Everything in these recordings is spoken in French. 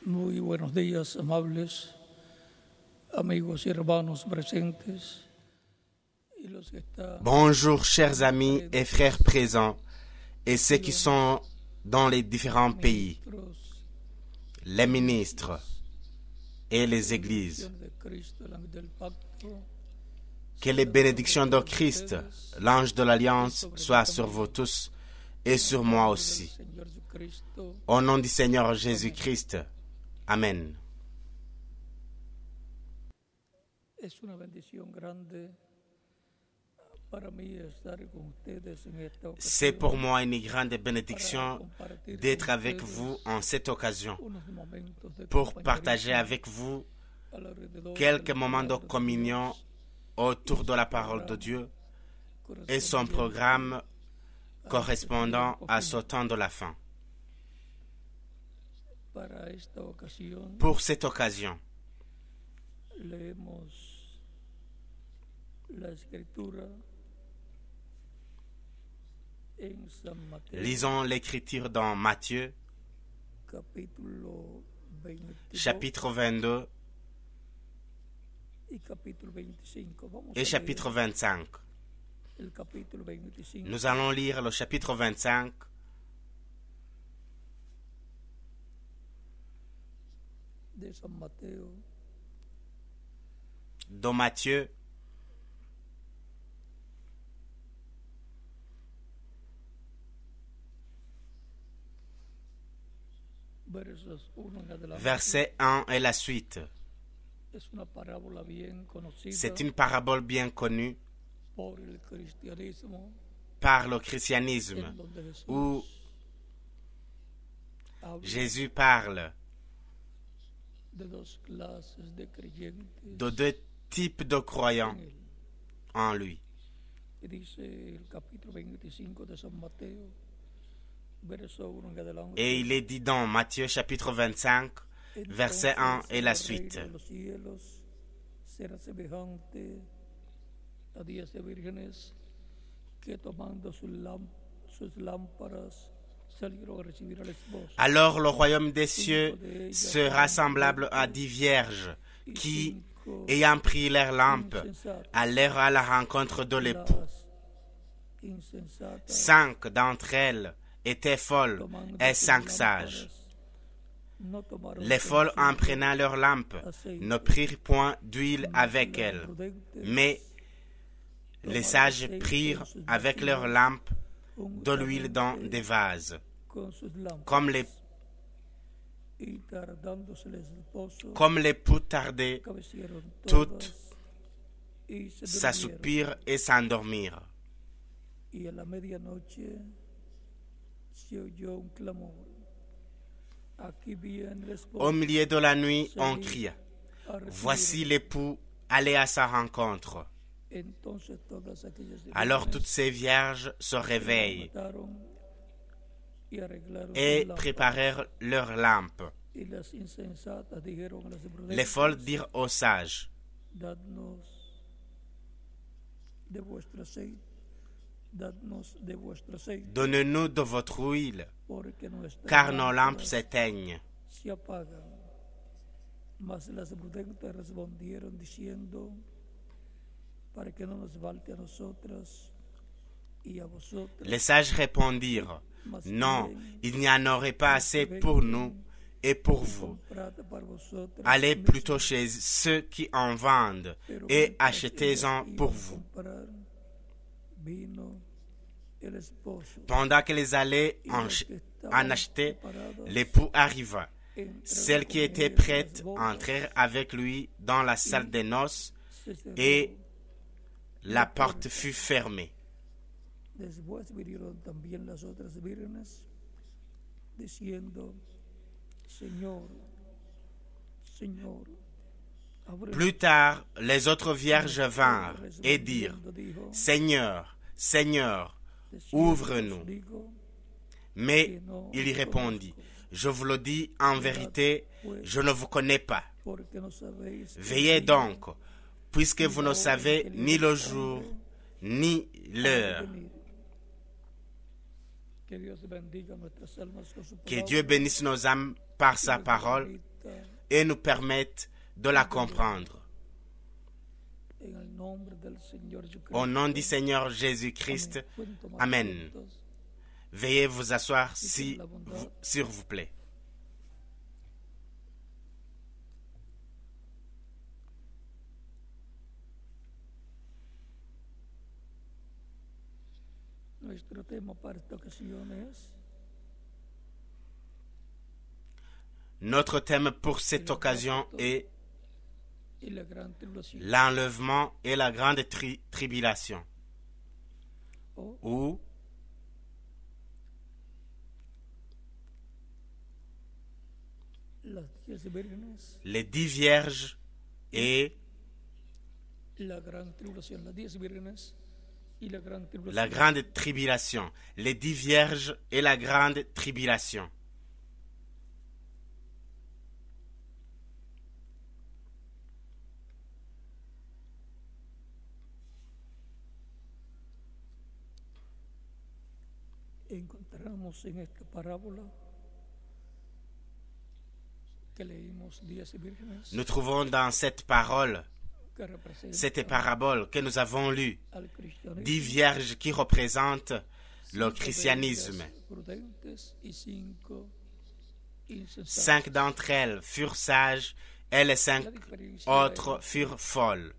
Muy buenos días, amables amigos y hermanos presentes. Bonjour, chers amis et frères présents, et ceux qui sont dans les différents pays, les ministres et les églises. Que les bénédictions de Christ, l'ange de l'Alliance, soient sur vous tous et sur moi aussi. Au nom du Seigneur Jésus-Christ. Amen. C'est pour moi une grande bénédiction d'être avec vous en cette occasion pour partager avec vous quelques moments de communion autour de la parole de Dieu et son programme correspondant à ce temps de la fin. Pour cette occasion, lisons l'Écriture dans Matthieu, chapitre 22 et chapitre 25. Nous allons lire le chapitre 25 de Matthieu, verset 1 et la suite. C'est une parabole bien connue par le christianisme où Jésus parle de deux types de croyants en lui. Et il est dit dans Matthieu chapitre 25, verset 1 et la suite. Alors le royaume des cieux sera semblable à 10 vierges qui, ayant pris leurs lampes, allèrent à la rencontre de l'époux. 5 d'entre elles étaient folles et 5 sages. Les folles, en prenant leurs lampes, ne prirent point d'huile avec elles, mais les sages prirent avec leurs lampes de l'huile dans des vases, comme l'époux tardait, toutes s'assoupirent et s'endormirent. Au milieu de la nuit, on cria, « Voici l'époux, allez à sa rencontre. » Alors toutes ces vierges se réveillent et préparèrent leurs lampes. Les folles dirent aux sages, « Donnez-nous de votre huile, car nos lampes s'éteignent. » Les sages répondirent, « Non, il n'y en aurait pas assez pour nous et pour vous. Allez plutôt chez ceux qui en vendent et achetez-en pour vous. » Pendant qu'ils allaient en acheter, l'époux arriva. Celles qui étaient prêtes entrèrent avec lui dans la salle des noces et la porte fut fermée. Plus tard, les autres vierges vinrent et dirent, « Seigneur, Seigneur, ouvre-nous. » Mais il y répondit, « Je vous le dis en vérité, je ne vous connais pas. Veillez donc, puisque vous ne savez ni le jour, ni l'heure. » Que Dieu bénisse nos âmes par sa parole et nous permette de la comprendre. Au nom du Seigneur Jésus-Christ, Amen. Veuillez vous asseoir s'il vous plaît. Notre thème pour cette occasion est l'enlèvement et la grande tribulation, ou les 10 vierges et la grande tribulation. Les 10 vierges et la grande tribulation. Encontramos en esta parábola que leímos 10 vírgenes. Nous trouvons dans cette parole, cette parabole que nous avons lue, 10 vierges qui représentent le christianisme. 5 d'entre elles furent sages et les 5 autres furent folles.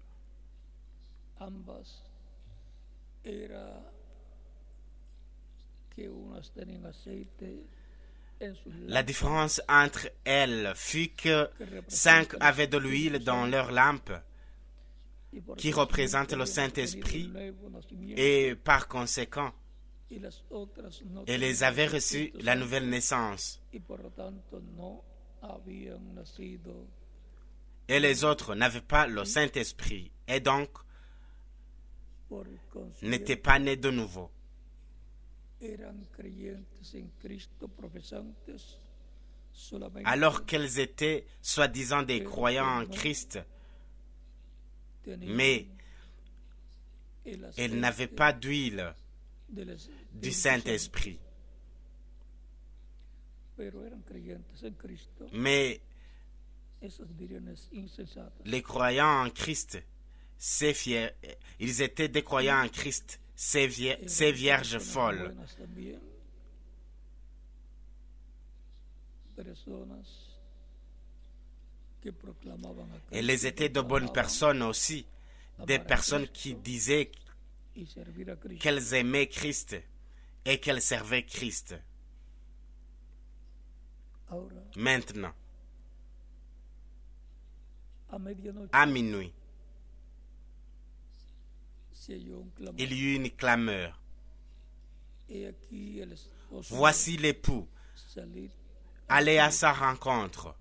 La différence entre elles fut que 5 avaient de l'huile dans leurs lampes, qui représente le Saint-Esprit, et par conséquent, elles avaient reçu la nouvelle naissance. Et les autres n'avaient pas le Saint-Esprit, et donc n'étaient pas nés de nouveau. Alors qu'elles étaient soi-disant des croyants en Christ, mais elles n'avaient pas d'huile du Saint-Esprit. Mais les croyants en Christ, ils étaient des croyants en Christ, ces vierges folles. Elles étaient de bonnes personnes aussi, des personnes qui disaient qu'elles aimaient Christ et qu'elles servaient Christ. Maintenant, à minuit, il y eut une clameur. Voici l'époux, allez à sa rencontre.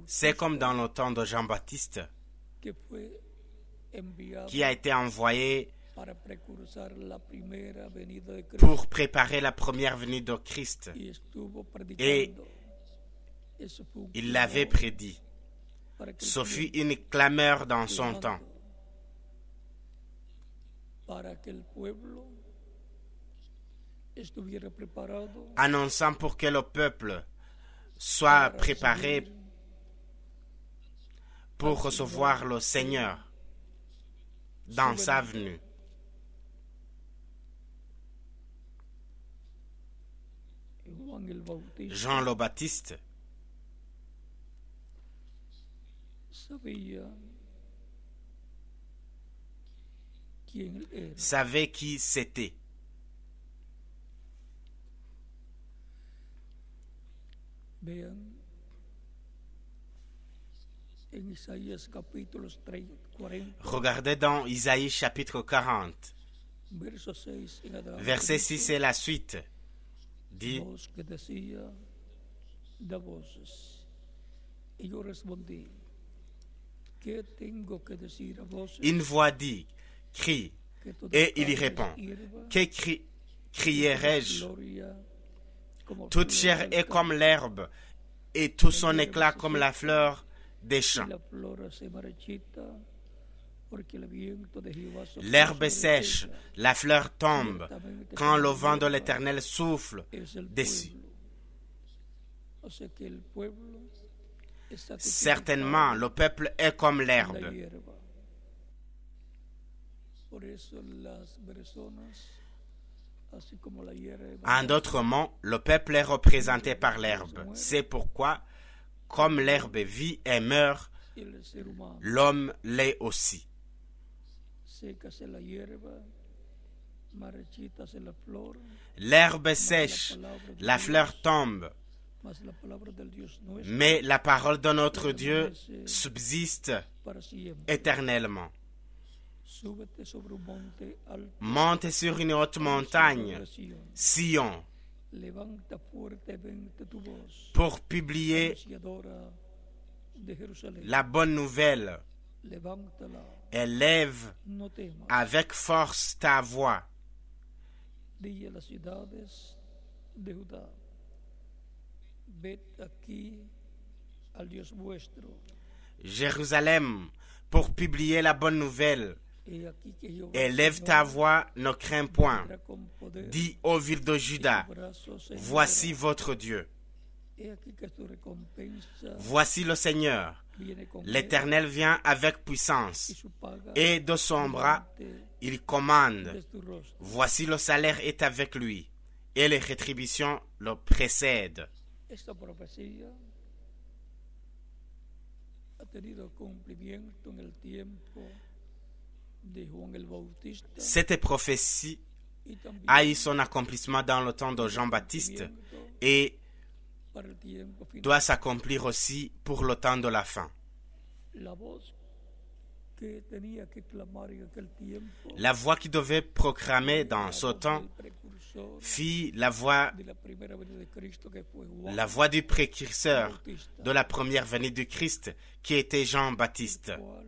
C'est comme dans le temps de Jean-Baptiste, qui a été envoyé pour préparer la première venue de Christ. Et il l'avait prédit. Ce fut une clameur dans son temps, annonçant pour que le peuple soit préparé pour recevoir le Seigneur dans sa venue. Jean le Baptiste savait qui c'était. Regardez dans Isaïe chapitre 40, verset 6 et la suite, dit: Une voix dit, crie, et il y répond, que crierai-je? Toute chair est comme l'herbe, et tout son éclat comme la fleur des champs. L'herbe est sèche, la fleur tombe, quand le vent de l'Éternel souffle dessus. O sea que el pueblo está Certainement, le peuple est comme en la l'herbe. hierba. Por eso las personas, así como la hierba, En d'autres mots, le peuple est représenté par l'herbe. C'est pourquoi, comme l'herbe vit et meurt, el ser humano l'homme l'est aussi. sécase la hierba, marchítase la flor, L'herbe sèche, la fleur tombe, mas la palabra del Dios nuestro mais la parole de notre Dieu subsiste para siempre. éternellement. Súbete sobre un monte alto, Monte sur une haute montagne, de Sion. Sion, Levanta fuertemente tu voz, pour publier anunciadora de Jerusalén. la bonne nouvelle. Levántala, Élève no temas. avec force ta voix. Di a las ciudades de Judá, ved aquí al Dios vuestro. Jérusalem, pour publier la bonne nouvelle. He aquí que Jehová Élève ta voix, ne crains point. vendrá con poder, Dis aux villes de Juda, su brazo se voici hincará. votre Dieu. He aquí que tu recompensa Voici le Seigneur. viene con él, L'Éternel vient avec y puissance. su paga Et de son bras, delante il commande. de tu rostro. Voici le salaire est avec lui. Et les rétributions le précèdent. Esta profecía ha tenido cumplimiento en el tiempo de Juan el Bautista Cette prophétie y también a eu son accomplissement dans le temps de Jean-Baptiste et para el tiempo final. doit s'accomplir aussi pour le temps de la fin. La voz que tenía que clamar en aquel tiempo La voix qui devait proclamer dans ce temps del precursor fit la voix de la primera venida de Cristo, que fue Juan la voix du précurseur Bautista, de la première venue du Christ, qui était Jean-Baptiste. cual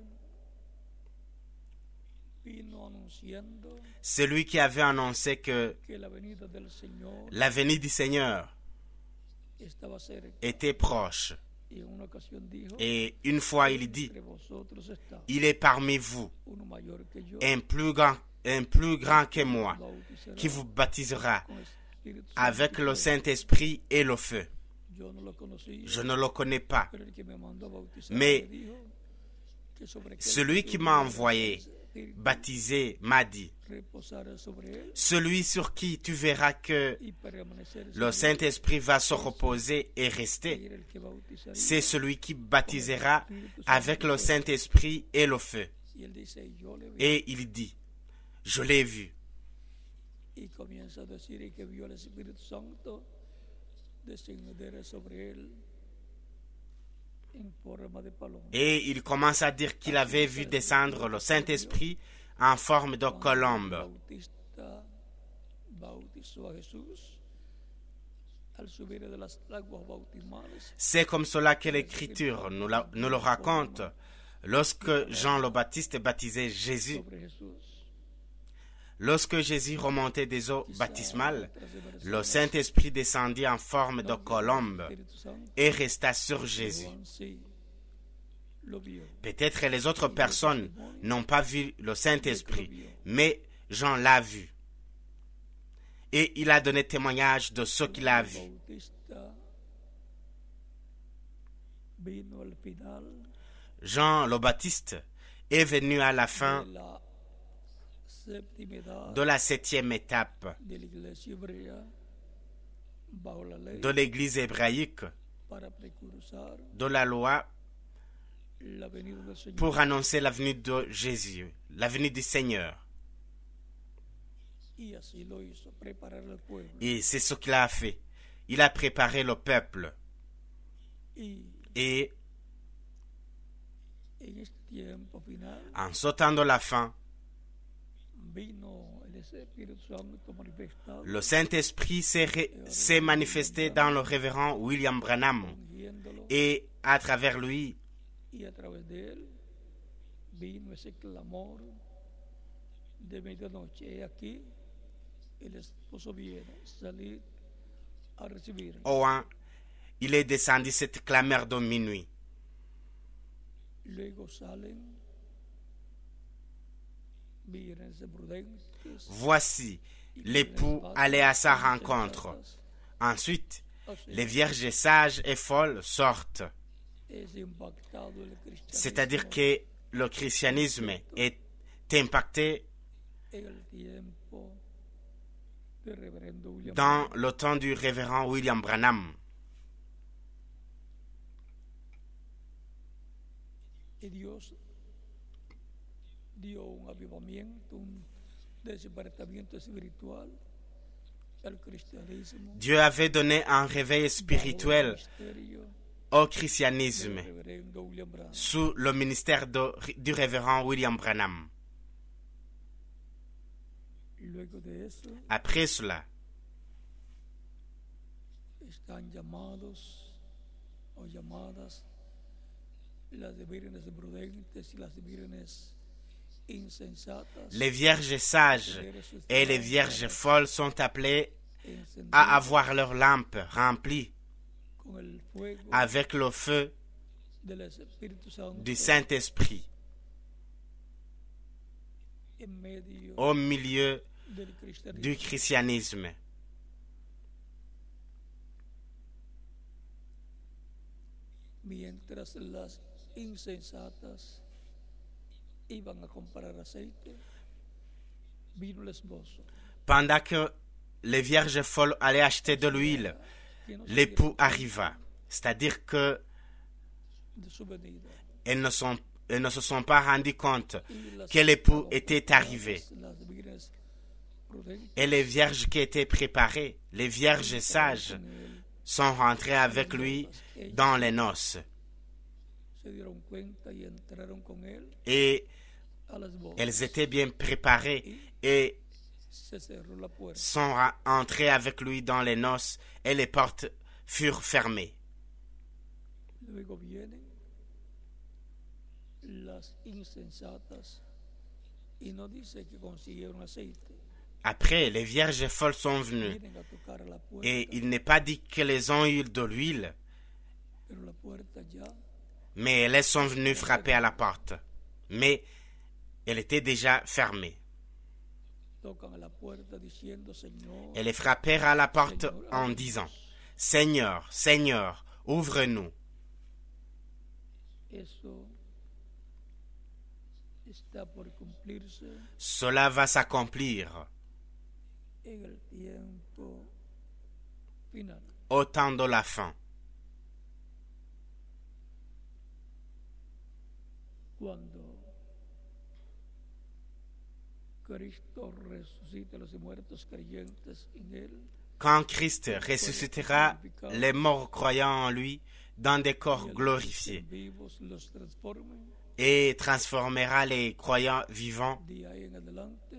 vino anunciando Celui qui avait annoncé que que la venida del Señor la venue du Seigneur estaba cerca, était proche. y en una ocasión dijo: Et une fois, il dit, entre vosotros está il est parmi vous, uno mayor que yo, un plus grand que moi, bautizará qui vous baptisera con Espíritu Santo avec y le fuego. Saint-Esprit et le feu. Yo no lo conocía, Je ne le connais pas, pero el que me mandó a bautizar mais me dijo que sobre aquel celui qui m'a envoyé Espíritu baptisé m'a dit, reposara sobre él celui sur qui tu verras que y permanecer le sobre él, Saint-Esprit va se reposer et y rester, era el que bautizaría. c'est celui qui baptisera avec le Saint-Esprit et le feu. Y él dice: yo le vi, Et il dit, je l'ai vu. y comienza a decir y que vio al Espíritu Santo descender sobre él en forma de paloma. Et il commence à dire qu'il avait vu descendre le Saint-Esprit en forme de colombe. Bautista bautizó a Jesús al subir de las aguas bautismales. C'est comme cela que l'Écriture nous le raconte. Lorsque Jean le Baptiste baptisait Jésus, Sobre Jesús, lorsque Jésus remontait des eaux baptismales, le Saint-Esprit descendit en forme de colombe Espíritu Santo, et resta sur Jésus. Juan sí lo vio. Peut-être les autres personnes n'ont pas vu le Saint-Esprit, mais Jean l'a vu. Et il a donné témoignage de ce qu'il a vu. Bautista vino al final Jean le Baptiste est venu à la fin de la séptima edad de la 7e étape de la iglesia hebrea bajo la ley de l'Église hébraïque, para precursar de la loi, la venida del Señor. pour annoncer la venue de Jésus, la venue du Seigneur. Y así lo hizo, preparar al pueblo. Et c'est ce qu'il a fait. Il a préparé le peuple. Y Et en este tiempo final en ce temps de la fin, vino el Espíritu Santo manifestado, le Saint-Esprit s'est manifesté dans le révérend William Branham. ungiéndolo, Et à travers lui, y a través de él vino ese clamor de medianoche. He aquí, el esposo viene, salid a recibir. Owen, il est descendu cette clameur de minuit. Luego salen vírgenes prudentes, Voici, l'époux allait à sa rencontre. Ensuite, les vierges sages et folles sortent. C'est-à-dire que le christianisme est impacté dans le temps du révérend William Branham. Y Dios dio un avivamiento, un despertamiento espiritual al cristianismo. Dieu avait donné un réveil spirituel au christianisme sous le ministère du révérend William Branham. Après cela, están llamados o llamadas las vírgenes prudentes y las vírgenes insensatas. les vierges sages et les vierges folles sont appelées à avoir leurs lampes remplies Con el fuego avec le feu del Espíritu Santo du Saint-Esprit en medio au milieu del cristianismo. du christianisme. Mientras las insensatas iban a comprar aceite, vino el esposo. Pendant que les vierges folles allaient acheter de l'huile, Que no se l'époux arriva. C'est-à-dire que de su venida. elles ne se sont pas rendues compte Y las que l'époux était arrivé. las vírgenes prudentes Et les vierges qui étaient préparées, les vierges sages, sont rentrées avec lui dans les noces. se dieron cuenta y entraron con él Et a las bodas. elles étaient bien préparées et Se cerró la puerta. sont entrées avec lui dans les noces et les portes furent fermées. Luego vienen las insensatas y no dice que consiguieron aceite. Après, les vierges folles sont venues Vienen a tocar a la puerta, et il n'est pas dit qu'elles ont eu de l'huile, pero la puerta ya mais elles sont venues frapper à la porte. Mais elle était déjà fermée. tocan a la puerta diciendo, Señor, Elles frappèrent à la porte en disant, « Seigneur, Seigneur, ouvre-nous. eso está por cumplirse Cela va s'accomplir en el tiempo final. au temps de la fin. » Cuando Cristo resucite a los muertos creyentes en Él, Quand Christ ressuscitera les morts croyant en lui dans des corps glorifiés vivos los transforme, et transformera les croyants vivants, de ahí en adelante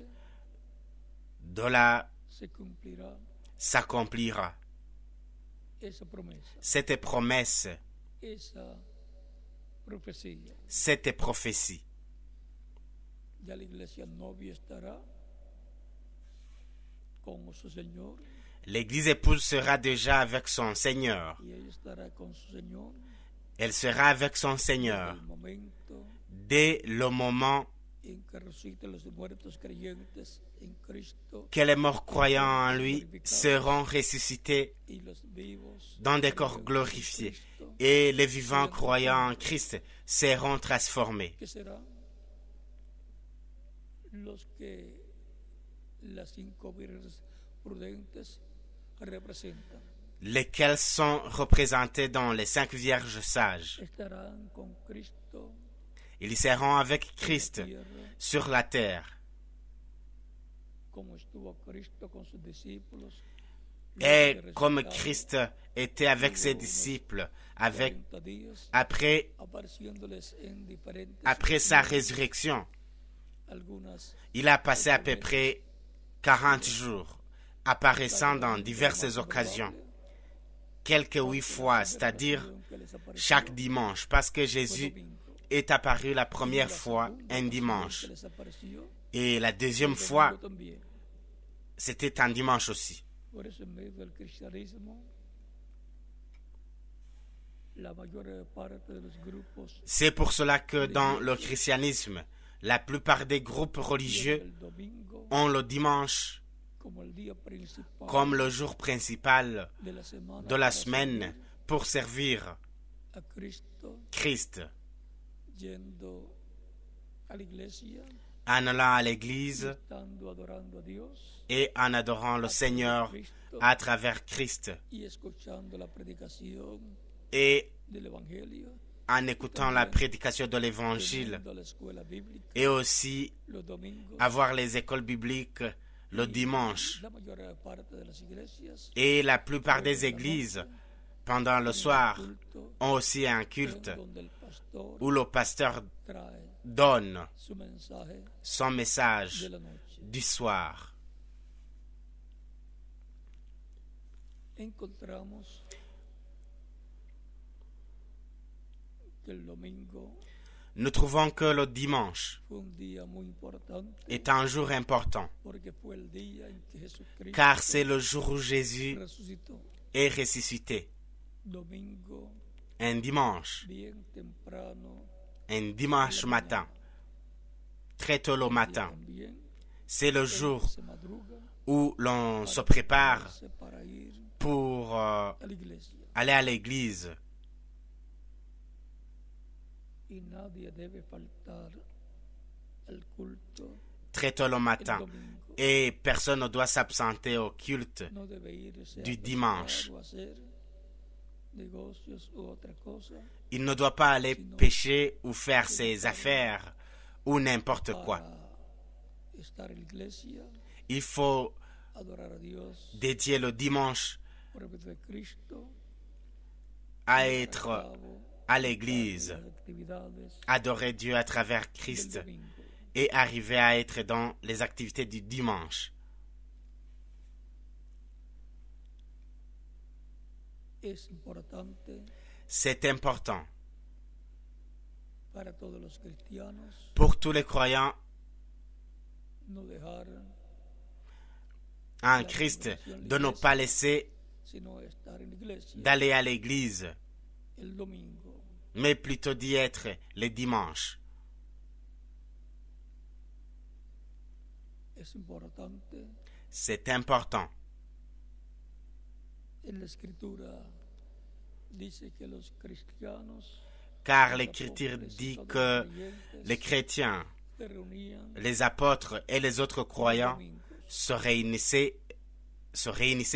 de là se cumplirá s'accomplira esa promesa, cette promesse, esa profecía. cette prophétie. Ya la iglesia novia estará con su Señor L'église épouse sera déjà avec son Seigneur. y ella estará con su Señor Elle sera avec son en Seigneur el momento dès le moment en que resuciten los muertos creyentes en Cristo que les morts croyants en lui seront ressuscités y los vivos dans des corps glorifiés et les vivants croyants en Christ seront transformés. que serán los que las 5 vírgenes prudentes representan. Lesquels sont représentés dans les 5 vierges sages. Estarán con Cristo Ils seront avec Christ en la tierra, sur la terre. como estuvo Cristo con sus discípulos. Et luego de comme resucitar, Christ était avec ses disciples, avec, 40 días, après apareciéndoles en diferentes sa ocasiones, résurrection, algunas il a passé à peu près 40 jours, apparaissant dans diverses occasions, quelques 8 fois, c'est-à-dire que les apareció chaque dimanche, parce que Jésus domingo. est apparu la première fois un dimanche, Que les apareció et la deuxième domingo fois, también. c'était un dimanche aussi. Por eso en medio del cristianismo la mayor parte de los grupos C'est pour cela que dans le christianisme, la plupart des groupes religieux el domingo ont le dimanche comme le jour principal de la semaine pour servir Christ, en allant à l'église et en adorant le Seigneur à travers Christ et en écoutant la prédication de l'Évangile et aussi avoir les écoles bibliques le dimanche. Et la plupart des églises, pendant le soir, ont aussi un culte où le pasteur donne son message du soir. Nous trouvons que le dimanche est un jour important, car c'est le jour où Jésus est ressuscité. Un dimanche matin, très tôt le matin, c'est le jour où l'on se prépare pour aller à l'église. Très tôt le matin. Et personne ne doit s'absenter au culte du dimanche. Il ne doit pas aller pécher ou faire ses affaires ou n'importe quoi. Il faut dédier le dimanche à être à l'église, adorer Dieu à travers Christ et arriver à être dans les activités du dimanche. C'est important pour tous les croyants en Christ de ne pas laisser d'aller à l'église, mais plutôt d'y être les dimanches. C'est important. Car l'Écriture dit que les chrétiens, les apôtres et les autres croyants se réunissaient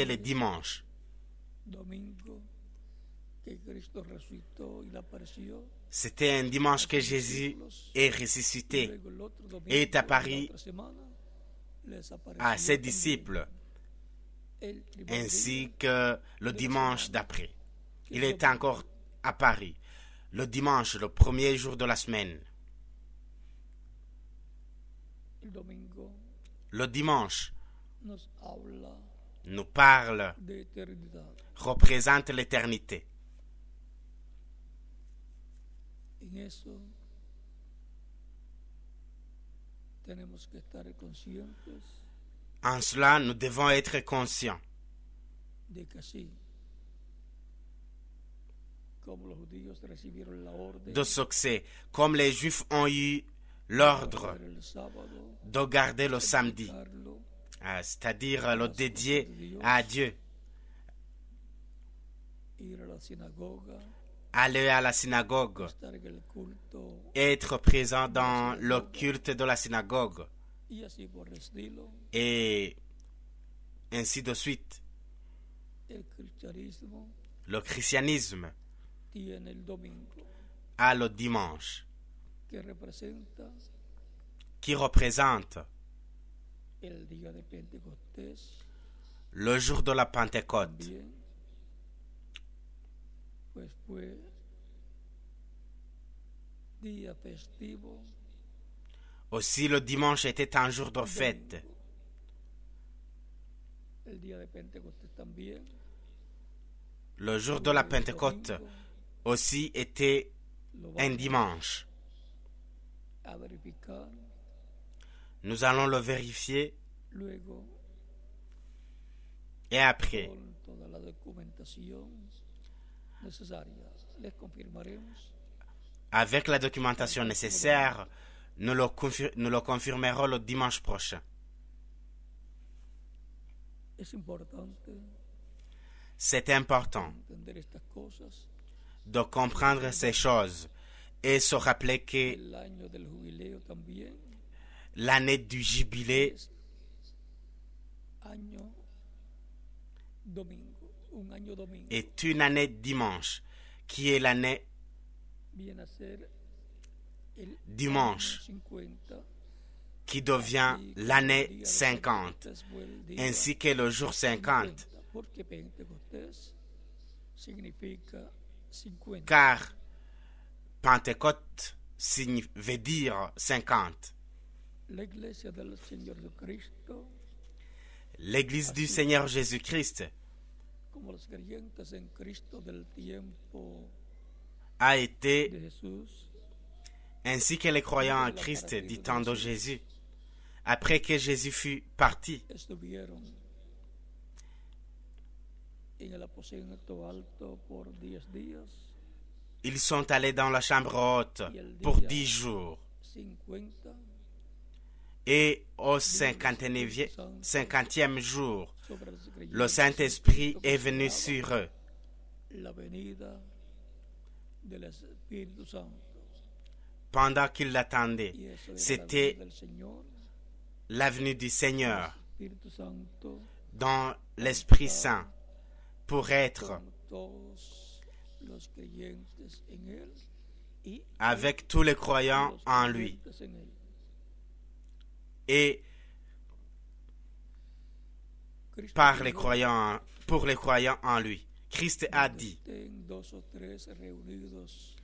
les dimanches. C'était un dimanche que Jésus est ressuscité et est apparu à ses disciples, ainsi que le dimanche d'après. Il est encore apparu le dimanche, le premier jour de la semaine. Le dimanche nous parle, représente l'éternité. En cela, nous devons être conscients de ce que c'est. Comme les Juifs ont eu l'ordre de garder le samedi, c'est-à-dire le dédier à Dieu, aller à la synagogue, être présent dans le culte de la synagogue, et ainsi de suite. Le christianisme a le dimanche, qui représente le jour de la Pentecôte. Aussi, le dimanche était un jour de fête. Le jour de la Pentecôte aussi était un dimanche. Nous allons le vérifier et après, avec la documentation nécessaire, nous le confirmerons le dimanche prochain. Es importante C'est important entender estas cosas. de comprendre ces choses et se rappeler que El año del jubileo también l'année du jubilé es año domingo, un año domingo. est une année dimanche, qui est l'année Viene a ser el dimanche, año 50, qui devient l'année 50, ainsi que le jour 50, porque Pentecostés significa 50. car Pentecôte veut dire 50. La iglesia del Señor Jesucristo, L'Église du Seigneur Jésus-Christ como los creyentes en Cristo del tiempo a de été, Jesús, ainsi que les croyants en Christ du temps de Jésus, après que Jésus fut parti, estuvieron en el aposento alto por 10 días ils sont allés dans la chambre haute y el pour día 10 jours. 50 Et au 50e jour, sobre los creyentes le Saint-Esprit est venu sur eux. la venida del Espíritu Santo. Pendant qu'ils l'attendaient, Y eso era la c'était venida del Señor, l'avenue du Seigneur Espíritu Santo, dans l'Esprit Saint pour être con todos los creyentes en él y avec tous les croyants los en lui. creyentes en él. Et Cristo par les dijo, croyants, pour les croyants en lui. Christ a "Donde dit, estén dos o tres reunidos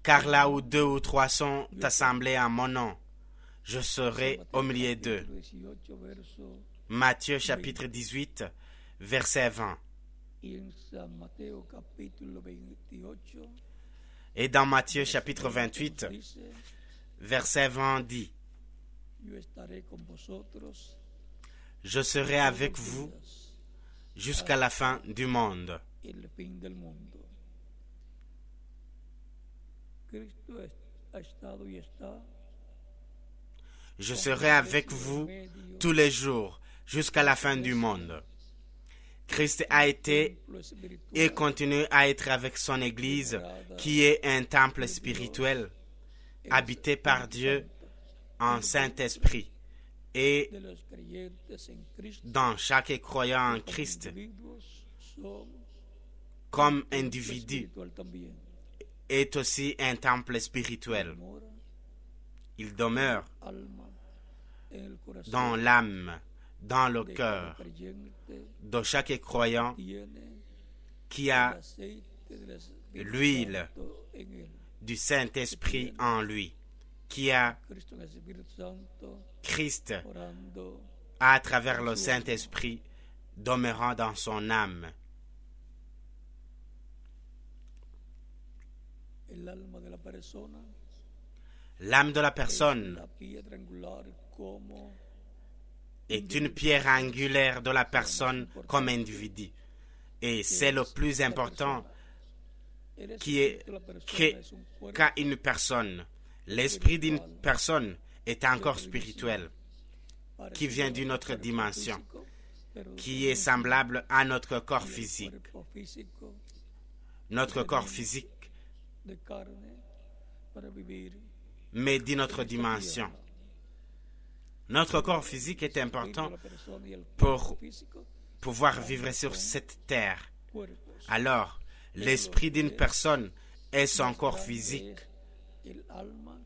car là où 2 ou 3 sont assemblés en mon nom, je serai au milieu d'eux. 18, verso, Matthieu chapitre 18, verset 20. y en San Mateo capítulo 28, Et dans Matthieu chapitre 28, dice, verset 20 dit, yo estaré con vosotros je serai avec todos los vous días, jusqu'à la fin du monde. el fin del mundo. Cristo ha estado y está Je serai avec vous tous les jours jusqu'à la fin du monde. Christ a été templo espiritual et continue à être avec son Église qui est un temple spirituel habité par Dieu en Saint-Esprit. Et de los creyentes en Cristo. dans chaque croyant en Christ, Individuos son comme individu, espiritual también. est aussi un temple spirituel. Mora Il demeure alma en el corazón dans l'âme, dans le de cœur cada creyente, de chaque croyant tiene qui el a aceite del Espíritu l'huile Santo en él. du Saint-Esprit en lui, qui a Cristo en el Espíritu Santo Christ orando à travers le Saint-Esprit demeurant dans son âme. el alma de la persona, L'âme de la personne la piedra angular como est une pierre angulaire de la personne comme individu. Et c'est le plus important el qui est espíritu de la persona que- es un cuerpo qu'a une personne. L'esprit d'une personne est encore spirituel, qui vient d'une autre dimension, físico, pero qui est semblable à notre corps el physique. cuerpo físico Notre corps physique, de carne para vivir mais d'une autre dimension. Notre corps physique est el espíritu important de la persona y el pour cuerpo físico, pouvoir vivre sur cette terre. cuerpos. Alors, l'esprit d'une personne et son corps physique El alma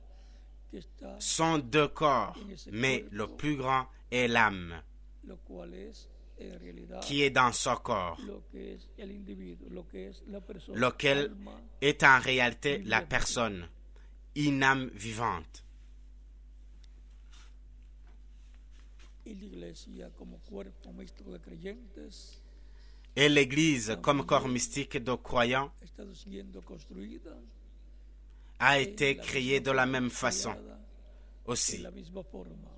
que está, sont 2 corps, mais le plus grand est l'âme, lo cual es en realidad qui est dans ce corps, lo que es el individuo, lo que es la persona, lequel alma, est en réalité la personne, une âme vivante. y la iglesia como cuerpo mixto de creyentes Et l'Église, comme corps mystique de croyants, ha estado siendo construida a en été la créée misma de la forma, même façon creada en aussi. la misma forma.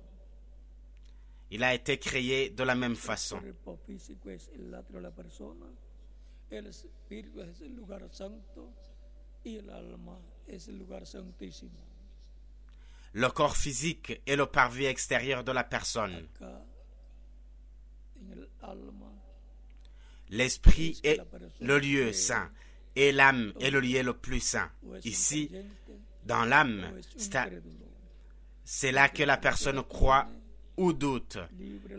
Il a été créé de la même façon. El cuerpo físico es el atrio de la persona, el espíritu es el lugar santo y el alma es el lugar santísimo. Le corps physique est le parvis extérieur de la personne. Acá en el L'esprit est le lieu saint et l'âme est le lieu le plus saint. Ici, dans l'âme, c'est là que la personne croit ou doute,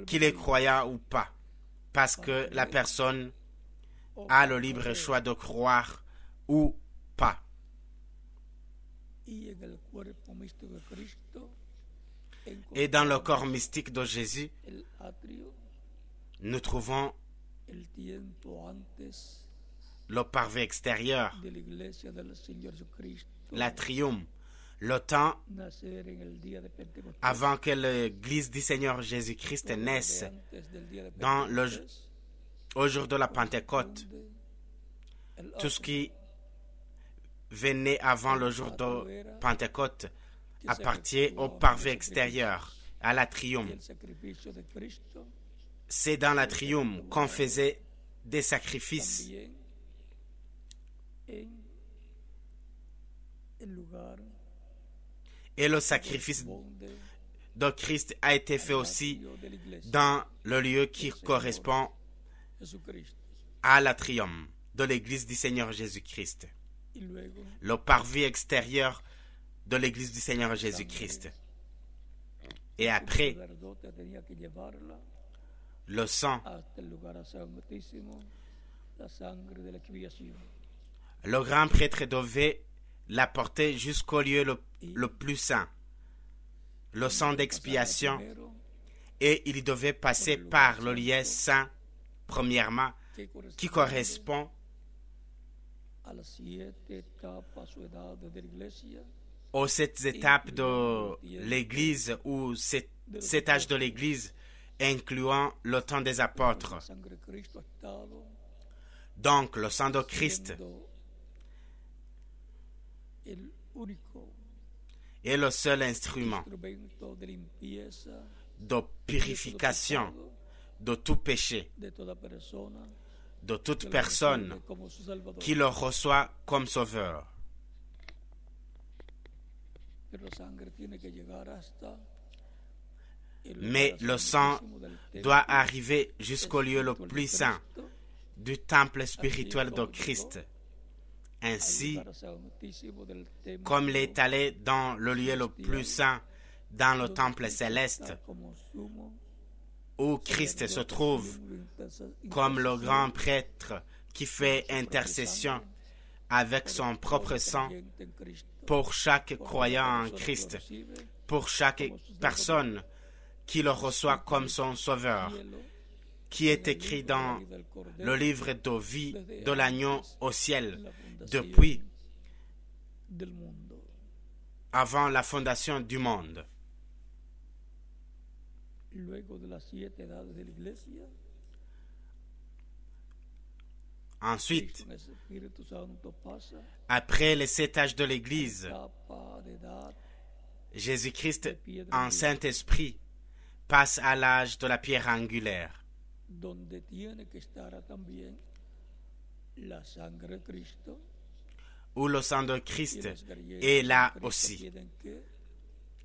qu'il est croyant ou pas, parce que la personne a le libre choix de croire ou pas. Et dans le corps mystique de Jésus, nous trouvons le parvis extérieur, l'atrium, le temps avant que l'Église du Seigneur Jésus-Christ naisse, au jour de la Pentecôte. Tout ce qui venait avant le jour de Pentecôte appartient au parvis extérieur, à l'atrium. C'est dans l'atrium qu'on faisait des sacrifices. Et le sacrifice de Christ a été fait aussi dans le lieu qui correspond à l'atrium de l'Église du Seigneur Jésus-Christ. Le parvis extérieur de l'Église du Seigneur Jésus-Christ. Et après, le sang, le grand prêtre devait l'apporter jusqu'au lieu le plus saint, le sang d'expiation, et il devait passer par le lieu saint, premièrement, qui correspond aux 7 étapes de l'Église ou 7 âges de l'Église, incluant le temps des apôtres. Donc, le sang de Christ est le seul instrument de purification de tout péché, de toute personne qui le reçoit comme sauveur. Mais le sang doit arriver jusqu'au lieu le plus saint du temple spirituel de Christ. Ainsi, comme il est allé dans le lieu le plus saint, dans le temple céleste, où Christ se trouve comme le grand prêtre qui fait intercession avec son propre sang pour chaque croyant en Christ, pour chaque personne qui le reçoit comme son sauveur, qui est écrit dans le livre de vie de l'agneau au ciel depuis avant la fondation du monde. Ensuite, après les 7 âges de l'Église, Jésus-Christ en Saint-Esprit passe à l'âge de la pierre angulaire, où le sang de Christ est là aussi.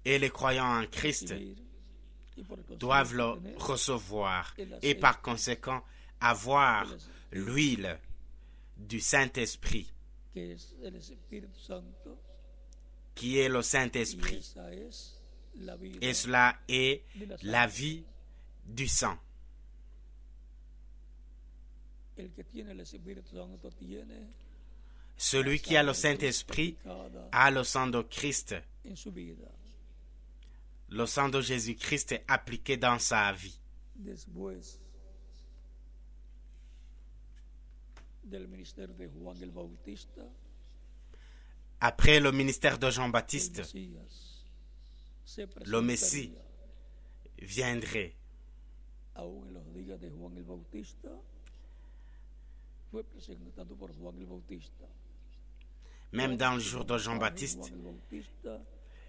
Et les croyants en Christ doivent le recevoir et par conséquent avoir l'huile du Saint-Esprit, qui est le Saint-Esprit. Et cela est la vie du sang. Celui qui a le Saint-Esprit a le sang de Christ. Le sang de Jésus-Christ est appliqué dans sa vie. Après le ministère de Jean-Baptiste, le Messie viendrait. Même dans le jour de Jean-Baptiste,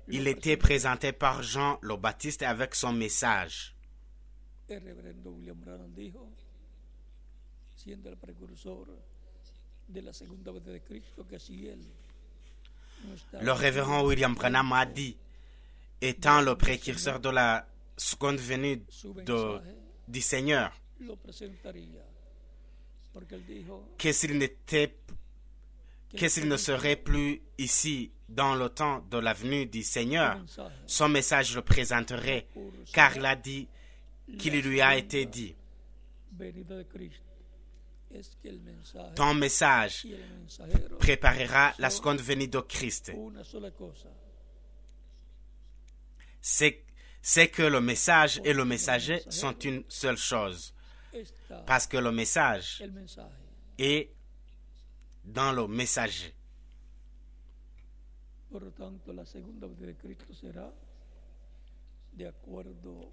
il était présenté par Jean le Baptiste avec son message. Le révérend William Branham a dit, étant le précurseur de la seconde venue du Seigneur, lo presentaría, porque él dijo que s'il ne serait plus ici dans le temps de la venue du Seigneur, son message le présenterait, car il a dit qu'il lui a été dit. venida de Cristo es que el mensaje Ton message y el mensajero préparera la seconde venue de Christ. una sola cosa, C'est que le message et le messager sont une seule chose. está Parce que le message el mensaje. est dans le messager. Por lo tanto, la segunda venida de Cristo será de acuerdo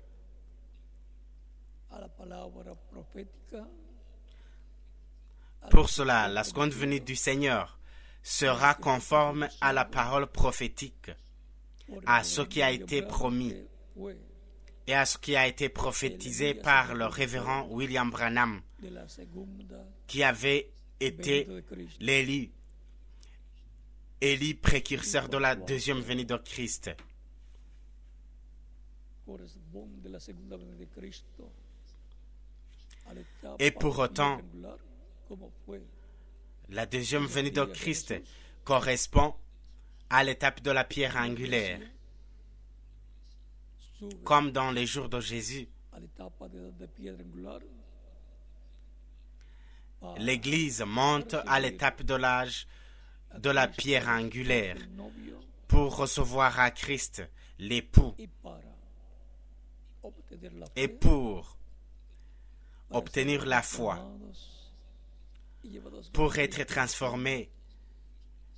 a la palabra profética. Pour cela, la seconde venue du Seigneur sera conforme à la parole prophétique, à ce qui a été promis et à ce qui a été prophétisé par le révérend William Branham, De la segunda qui avait été venida de Cristo. Élie précurseur de la deuxième venue de Christ. Corresponde la segunda venida de Cristo a la etapa Et pour autant, triangular, como fue la deuxième venue de Christ correspond à l'étape de la pierre angulaire, sube comme dans les jours de Jésus. a la etapa de piedra angular. L'Église monte à l'étape de l'âge de la pierre angulaire El novio pour recevoir à Christ, l'époux, y para obtener la et fe, pour para obtenir ser la foi, transformados y llevados pour être transformés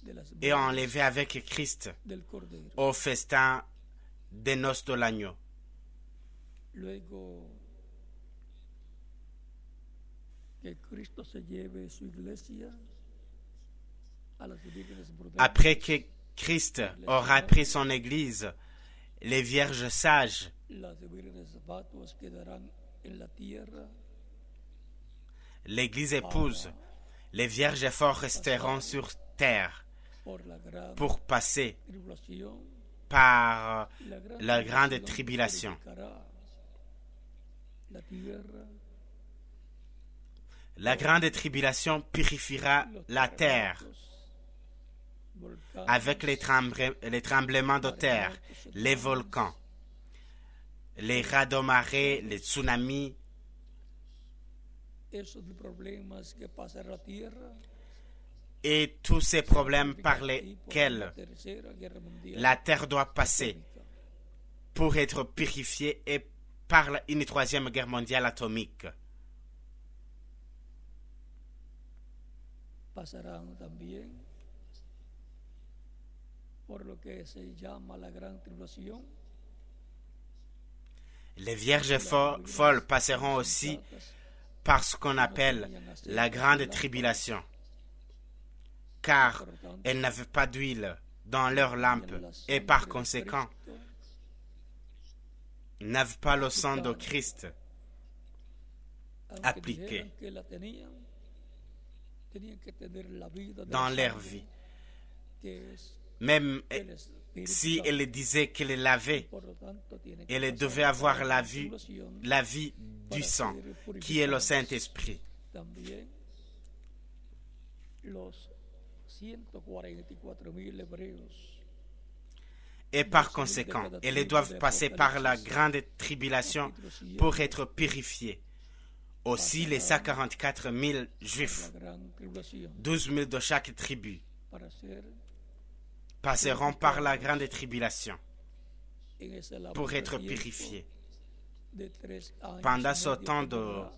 de las et bodas enlevés avec Christ del Cordero. au festin des noces de l'agneau. Luego que Cristo se lleve su iglesia a las vírgenes prudentes, Après que Christ aura pris son Église, les vierges sages, las vírgenes fatuas quedarán en la tierra l'Église épouse, les vierges forts resteront sur terre por la gran pour passer tribulación. par La la grande tribulation. purificará la tierra, La grande tribulation purifiera la terre volcanes, avec les tremblements de terre, les volcans, les raz de marée, les tsunamis, esos problemas que pasa la tierra et tous ces problèmes par y por la lesquels tercera guerra mundial la terre doit passer atómica. pour être purifiée et par une troisième guerre mondiale atomique. Pasarán también por lo que se llama la gran tribulación. Les vierges folles passeront aussi par ce qu'on appelle la grande tribulation, car elles n'avaient pas d'huile dans leurs lampes et par conséquent n'avaient pas le sang de Christ Aunque appliqué dijeran que la tenían que tener la vida de dans la leur sangre, vie. que es Même el Espíritu si Santo. elle disait qu'elle l'avait, Por lo tanto, tiene que elle pasar devait avoir por la vie tribulación du sang, qui est le Saint-Esprit. también. Los 144,000 hebreos Et par conséquent, elles doivent passer par la grande tribulation pour être purifiées. Aussi les 144 000 juifs, la gran tribulación 12 000 de chaque tribu, para ser passeront par la grande tribulation en ese lapso pour de être tiempo purifiés. de 3 años Pendant y ce medio temps que de durará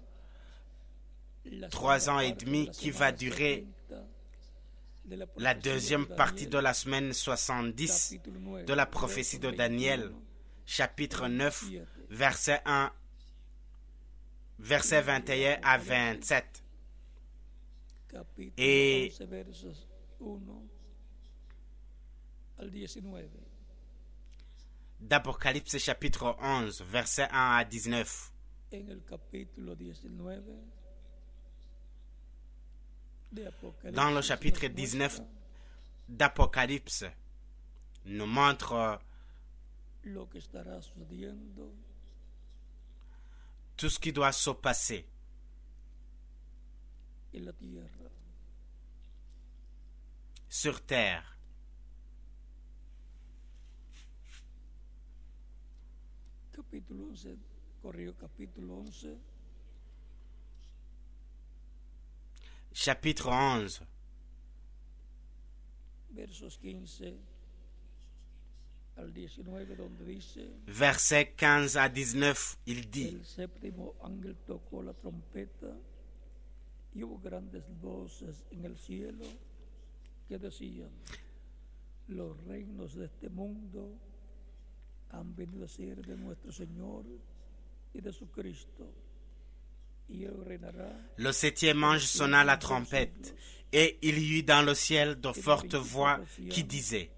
la 3 segunda ans et parte demi de la qui semana va durer 70 de la la profecía deuxième de partie Daniel, de la semaine 70 capítulo 9, de la prophétie de Daniel, chapitre 9, verset 1, verset 21 à 27. capítulo Et 11, versos 1 al 19. d'Apocalypse chapitre 11, verset 1 à 19. En el capítulo 19 de Apocalipsis, Dans le chapitre nos 19 muestra d'Apocalypse, nous montre lo que estará sucediendo tout ce qui doit se passer en la tierra. Sur terre. Capítulo 11, corrió capítulo 11, Chapitre 11, versos 15 al 19, donde dice: versets 15 à 19, il dit: El séptimo ángel tocó la trompeta y hubo grandes voces en el cielo que decían: los reinos de este mundo han venido a ser de nuestro Señor y de su Cristo, y él reinará. Le septième ange sonna la trompette, et il y eut dans le ciel de fortes voix qui disaient: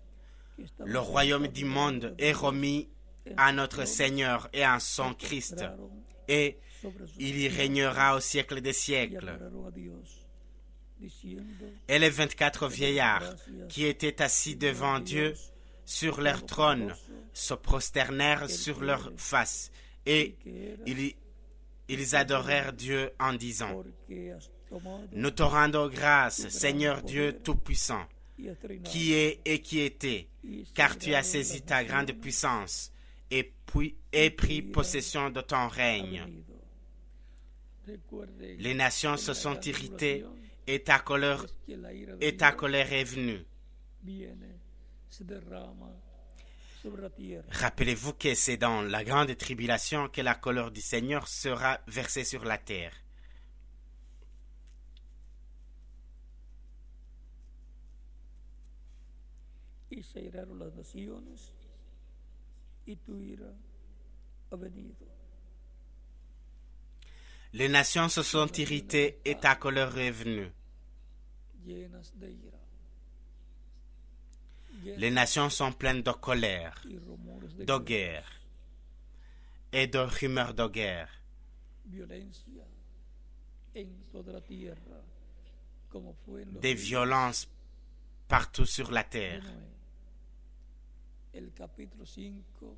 le royaume du monde est remis à notre Seigneur et à son Christ, et il y régnera au siècle des siècles. Et les 24 vieillards qui étaient assis devant Dieu sur leur trône se prosternèrent sur leur face, et ils adorèrent Dieu en disant: nous te rendons grâce, Seigneur Dieu Tout-Puissant, qui est et qui était, car tu as saisi ta grande puissance et pris possession de ton règne. Les nations se sont irritées et ta colère est venue. Rappelez-vous que c'est dans la grande tribulation que la colère du Seigneur sera versée sur la terre. Y se iraron las naciones, y tu ira ha venido. Les nations se sont irritées et ta colère est venue. Llenas de ira. Les nations sont pleines de colère, Y rumores de guerre et de rumeurs de guerre. Violencia en toda la tierra, como fue en los Des días violences partout sur la de terre. Noé. El capítulo 5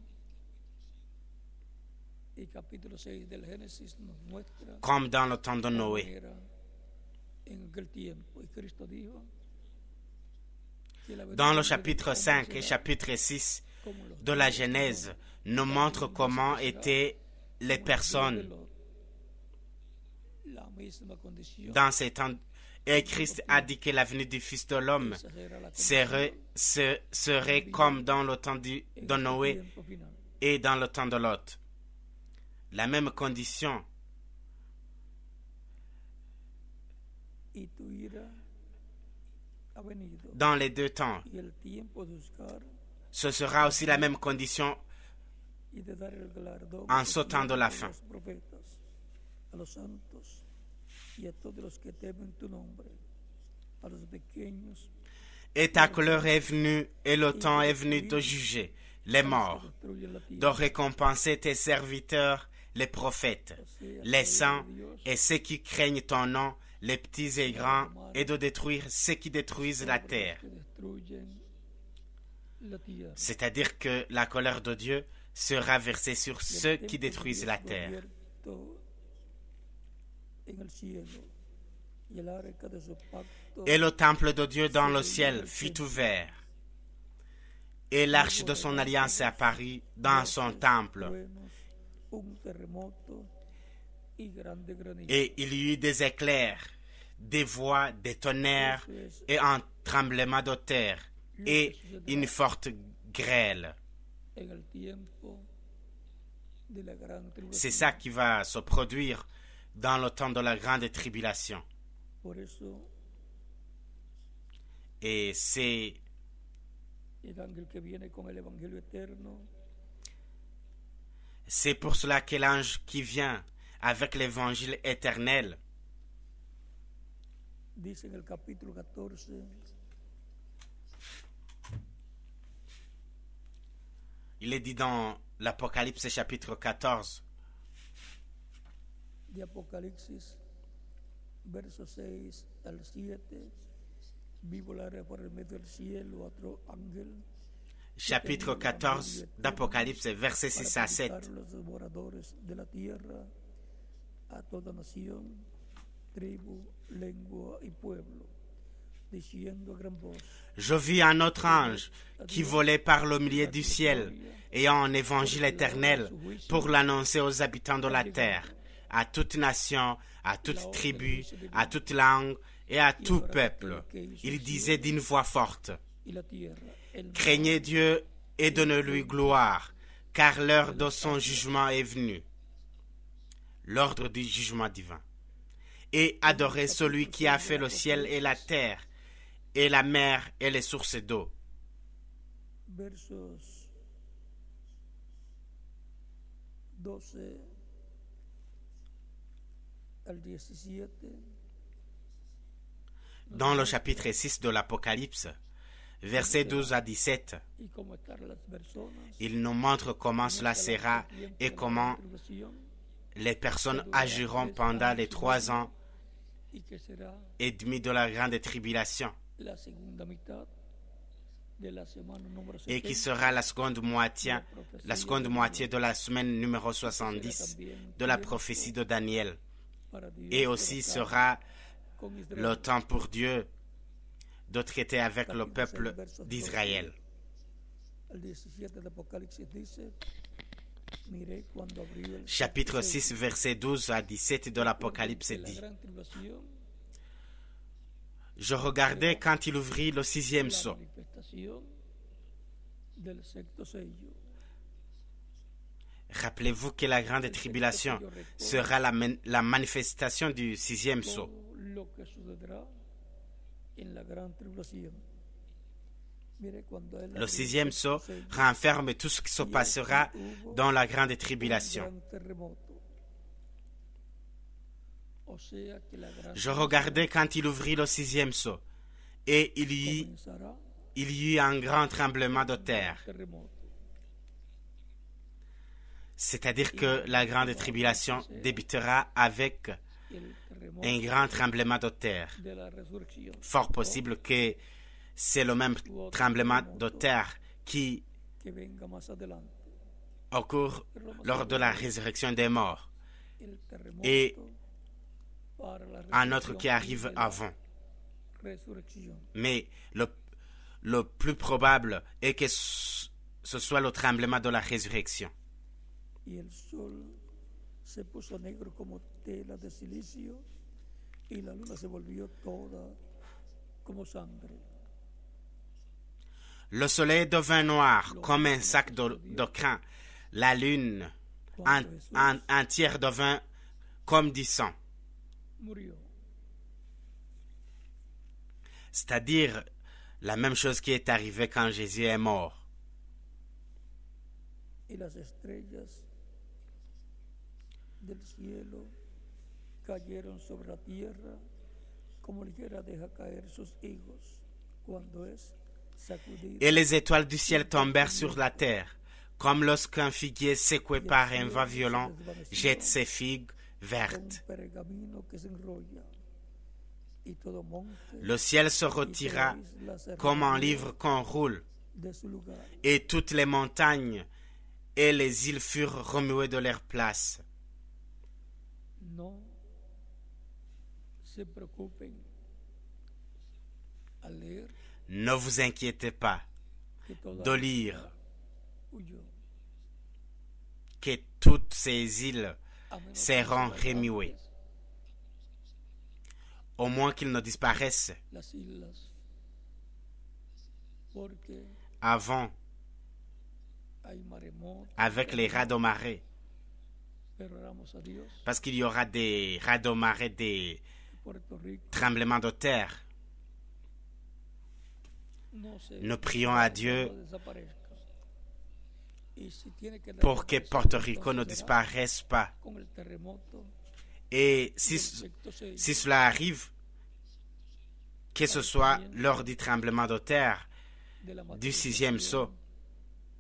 y capítulo 6 del Génesis nos muestra Comme dans le temps de cómo Noé. era en aquel tiempo. Y Cristo dijo que la Dans le venida chapitre del 5 hombre et será chapitre 6 como los de la días de Genèse Noé. nous montre comment étaient les personnes La misma condición. dans ces temps. Et Christ a dit que la venue du Fils de l'homme Esa será la condición serait comme dans le temps de en el Noé tiempo final. et dans le temps de Lot. La même condition. Y tu ira ha venido. Dans les deux temps, Y el tiempo de buscar ce sera aussi la même condition y de dar el galardón en ce temps de la a fin. los profetas, a los santos y a todos los que temen tu nombre, a los pequeños Et ta colère est venue, et le temps est venu de juger les morts, destruyen la de tierra, récompenser tes serviteurs, les prophètes, les saints et ceux qui craignent ton nom, les petits et grands, et de détruire ceux qui détruisent la terre. que destruyen la tierra. C'est-à-dire que la colère de Dieu sera versée sur Y el ceux templo qui de détruisent Dios la fue terre. abierto en el cielo, y el arca de su pacto Et le temple de Dieu dans le ciel fut ouvert. Et l'arche de son alliance apparut dans son temple. truenos, un terremoto y grande granizo. Et il y eut des éclairs, des voix, des tonnerres et un tremblement de terre et une forte grêle. En el tiempo de la gran C'est tribulación. ça qui va se produire dans le temps de la grande tribulation. Por eso Et c'est el ángel que viene con el evangelio eterno pour cela que l'ange qui vient avec l'évangile éternel, dice en el capítulo 14 il est dit dans l'Apocalypse chapitre 14, de Apocalipsis, versos 6 al 7, vi volar por el medio del cielo otro ángel chapitre 14 d'Apocalypse, versets 6 à 7. para los devoradores de la tierra, a toda nación, tribu, lengua y pueblo, diciendo a gran voz, Je vis un autre ange qui volait par le milieu du ciel, ayant un évangile éternel pour l'annoncer aux habitants de la terre, à toute nation, à toute tribu, à toute langue et à tout peuple. Il disait d'une voix forte, y la tierra, el mar, craignez Dieu et donnez-lui gloire, car l'heure de son jugement est venue. L'ordre du jugement divin. Et adorez celui qui a fait le ciel et la terre, et la mer et les sources d'eau. versos 12 al 17. Dans le chapitre 6 de l'Apocalypse, versets 12 à 17, Y cómo estar las personas il nous montre comment cela sera et comment les personnes agiront pendant les 3 ans y que será et demi de la grande tribulation, la segunda mitad de la semana número et qui 70, sera la seconde moitié de la semaine numéro 70 de la prophétie de Daniel, para Dios et aussi sera con Israel. le temps pour Dieu de traiter avec le peuple d'Israël. Al 17 de Apocalipsis dice, miré cuando abrió el Chapitre 6, versets 12 à 17 de l'Apocalypse de la dit, gran tribulación, je regardais quand il ouvrit le 6e la sceau. manifestación del sexto sello. Rappelez-vous que la grande tribulation sera la manifestation du 6e sceau. Todo lo que sucederá en la gran tribulación. Mire, cuando él Le abrió 6e el sceau sello, renferme tout ce qui se passera dans la grande tribulation. un terremoto. O sea que la gran Je regardais quand il ouvrit le 6e sceau, et il y comenzará eut un grand tremblement de terre. terremoto. C'est-à-dire que la grande tribulation débutera avec El terremoto un grand tremblement de terre. de la resurrección. Fort possible que c'est le même tremblement de terre qui Que venga más adelante. occurre lors de la résurrection des morts, El terremoto et para la un autre qui resurrección arrive de la avant. resurrección. Mais le plus probable est que ce soit le tremblement de la résurrection. Y el sol se puso negro como tela de silicio y la luna se volvió toda como sangre. Le soleil devint noir comme un sac de crin. La lune entière devint comme du sang. Murió. C'est-à-dire la même chose qui est arrivée quand Jésus est mort. Y las estrellas del cielo cayeron sobre la tierra como ligera deja caer sus higos cuando es sacudido. Et les étoiles du ciel tombèrent sur la terre, comme lorsqu'un figuier secoué par un vent violent jette ses figues vertes. Un pergamino que se enrolla y todo monte Le ciel se retira comme un livre qu'on roule, de su lugar. et toutes les montagnes et les îles furent remuées de leur place. No se preocupen al leer Ne vous inquiétez pas que toda de lire huyó. que toutes ces îles A menos que seront las remuées, grandes, au moins qu'ils ne disparaissent las islas, porque avant hay maremotos, avec les rats de marée, pero oramos a Dios. parce qu'il y aura des rats de marée, des Puerto Rico tremblements de terre. no se Nous prions à Dieu desaparezca. Y si tiene que pour que desaparecer, Porto Rico ne entonces será disparaisse pas. con el terremoto Et del sexto sello. si cela arrive, que ce soit lors du tremblement de terre de la du 6e sceau,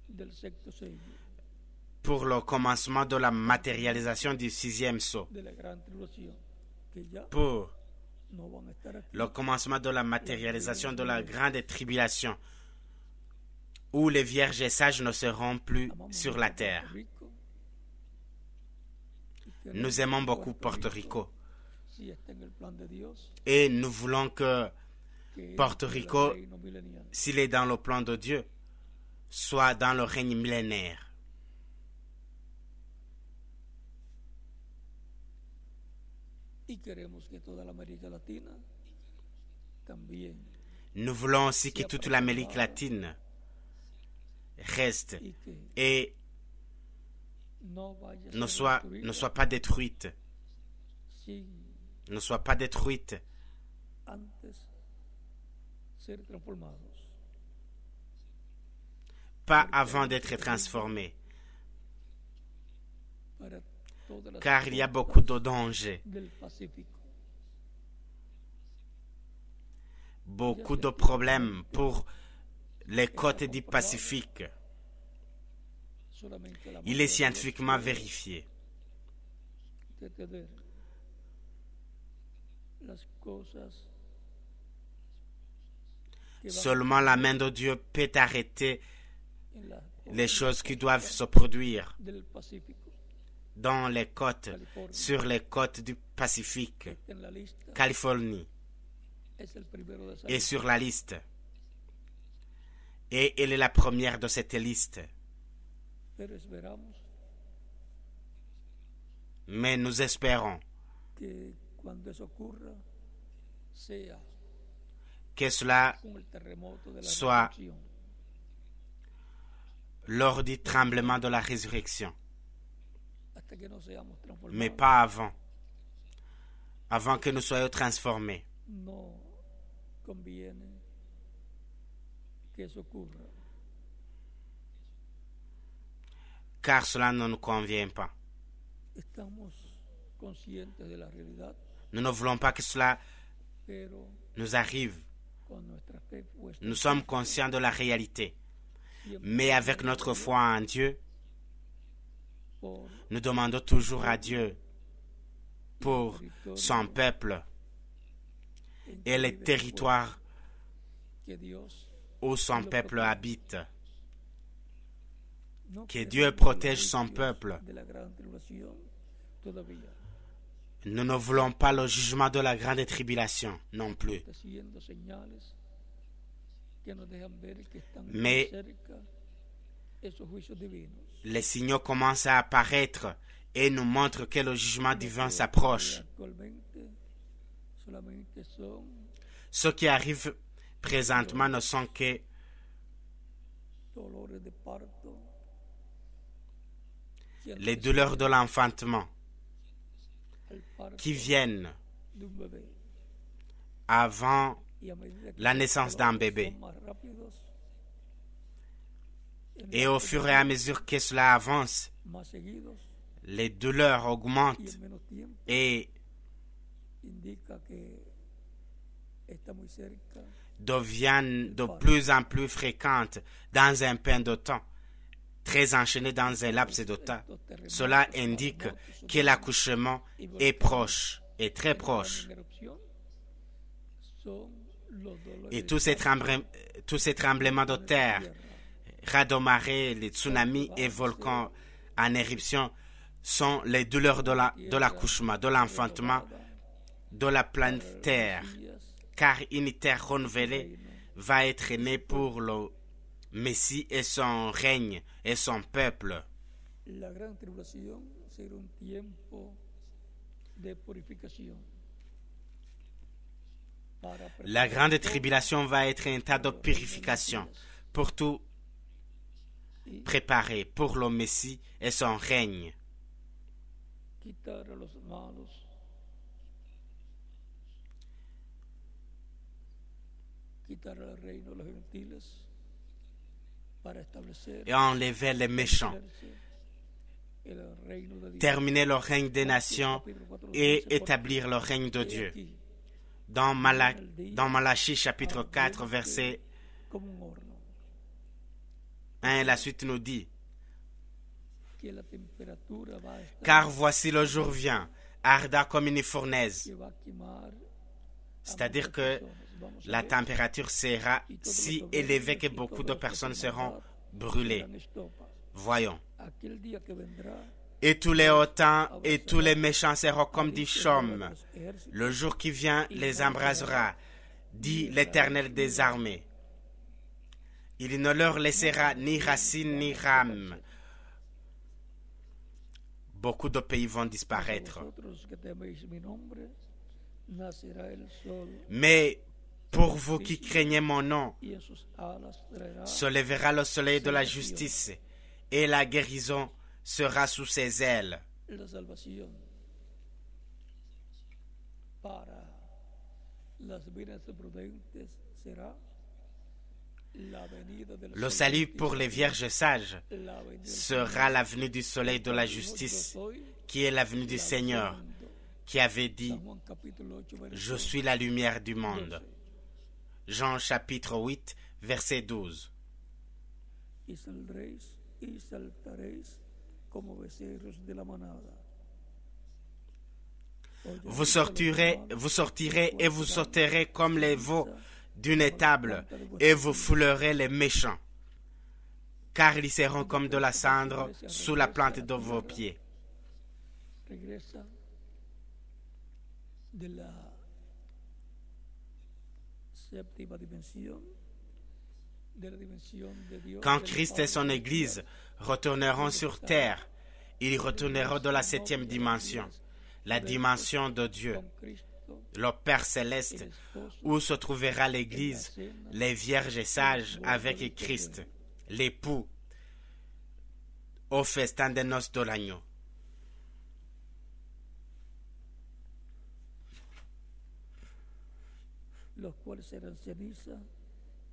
del sexto sello pour le commencement de la matérialisation du 6e sceau, de la gran tribulación, que ya pour no van a estar aquí. le commencement de la matérialisation de la grande tribulation, où les vierges et sages ne seront plus Amamos sur mucho la Puerto terre. Rico y queremos Nous aimons que beaucoup Porto Rico si está en el plan de Dios, Et nous voulons que que Porto entre el Rico, reino milenial. s'il est dans le plan de Dieu, soit dans le règne millénaire. Y queremos que toda la América Latina también, Nous voulons aussi que toute l'Amérique latine reste y que et no vaya a ne ser soit destruida pas détruite. sin Ne soit pas détruite antes ser transformados. pas avant d'être transformée. Para todas las Car il y a costas beaucoup de dangers, del Pacífico. beaucoup de problèmes pour les côtes du Pacifique. Solamente la Il mano est de Dios scientifiquement puede vérifié. detener las cosas que van Seulement la main de Dieu peut arrêter en la les choses qui doivent se produire del Pacífico. dans les côtes, sur les côtes du Pacifique, En la lista Californie, es el primero de esa est lista. sur la liste. Et elle est la première de cette liste. Pero esperamos Mais nous espérons que cuando eso ocurra sea que cela con el terremoto de la soit resurrección. lors du tremblement de la résurrection, Hasta que no seamos transformados, mais pas avant. Avant que nous soyons transformés. no conviene que eso ocurra. Car cela ne nous convient pas. Estamos conscientes de la realidad, Nous ne voulons pas que cela pero nous arrive. con nuestra fe puesta Nous sommes conscients de la réalité. siempre Mais avec notre foi en Dieu, por nous demandons toujours à Dieu pour son peuple et les territoires que Dios où son peuple habite. no Que permita Dieu los protège son juicios peuple. de la gran tribulación todavía, Nous ne voulons pas le jugement de la grande tribulation non plus. aconteciendo señales que nos dejan ver que están muy Mais cerca esos juicios divinos. les signaux commencent à apparaître et nous montrent que le jugement divin s'approche. Actualmente solamente son Ce qui arrive présentement ne sont que dolores de parto, les douleurs de l'enfantement al parto qui viennent de un bebé. avant Y a medida que la los naissance d'un dolores bébé. son más rápidos, en Et la au fur et à mesure que cela avance, más seguidos les douleurs y augmentent en menos tiempo, et indica que está muy cerca deviennent de plus en plus fréquentes dans un pain de temps, très enchaînées dans un laps de temps. Cela indique que l'accouchement est proche, est très proche. en erupción. Son los dolores Et de tous ces tremblements de terre, raz de marée, les tsunamis et volcans en éruption sont les douleurs de l'accouchement, de l'enfantement, de la planète Terre. Car une terre renouvelée va être née pour le Messie et son règne et son peuple. La gran tribulación será un tiempo de purificación. Para La grande tribulation va être un tas de purification pour tout préparer pour le Messie et son règne. quitar a los malos, quitar al reino de los gentiles para establecer Et enlever les méchants, el reino de Dios. terminer le règne des nations et établir le règne de Dieu. Aquí, Dans Malachie chapitre 4 verset como un horno, 1, la suite nous dit: que la temperatura va a estar, Car voici le jour vient, ardent comme une fournaise. que va a quemar a C'est-à-dire muchas que personas. Vamos a la ver température sera si élevée que beaucoup de personnes seront brûlées. en estopa. Voyons. Aquel día que vendrá et tous les hautains et tous les méchants seront comme du chaume. Le jour qui vient les embrasera, dit l'Éternel des armées. Il ne leur laissera ni racine ni rame. Beaucoup de pays vont disparaître. Mais pour vous qui craignez mon nom, se lèvera le soleil de la justice et la guérison sera sous ses ailes. Le salut pour les vierges sages sera la venue du soleil de la justice, qui est la venue du Seigneur, qui avait dit « Je suis la lumière du monde ». Jean chapitre 8, verset 12. Vous sortirez et vous sauterez comme les veaux d'une étable, et vous foulerez les méchants, car ils seront comme de la cendre sous la plante de vos pieds. Quand Christ et son Église retourneront sur terre, ils retourneront de la 7e dimension, la dimension de Dieu, le Père céleste, où se trouvera l'Église, les vierges sages avec Christ, l'époux, au festin des noces de l'agneau. Los cuales serán ceniza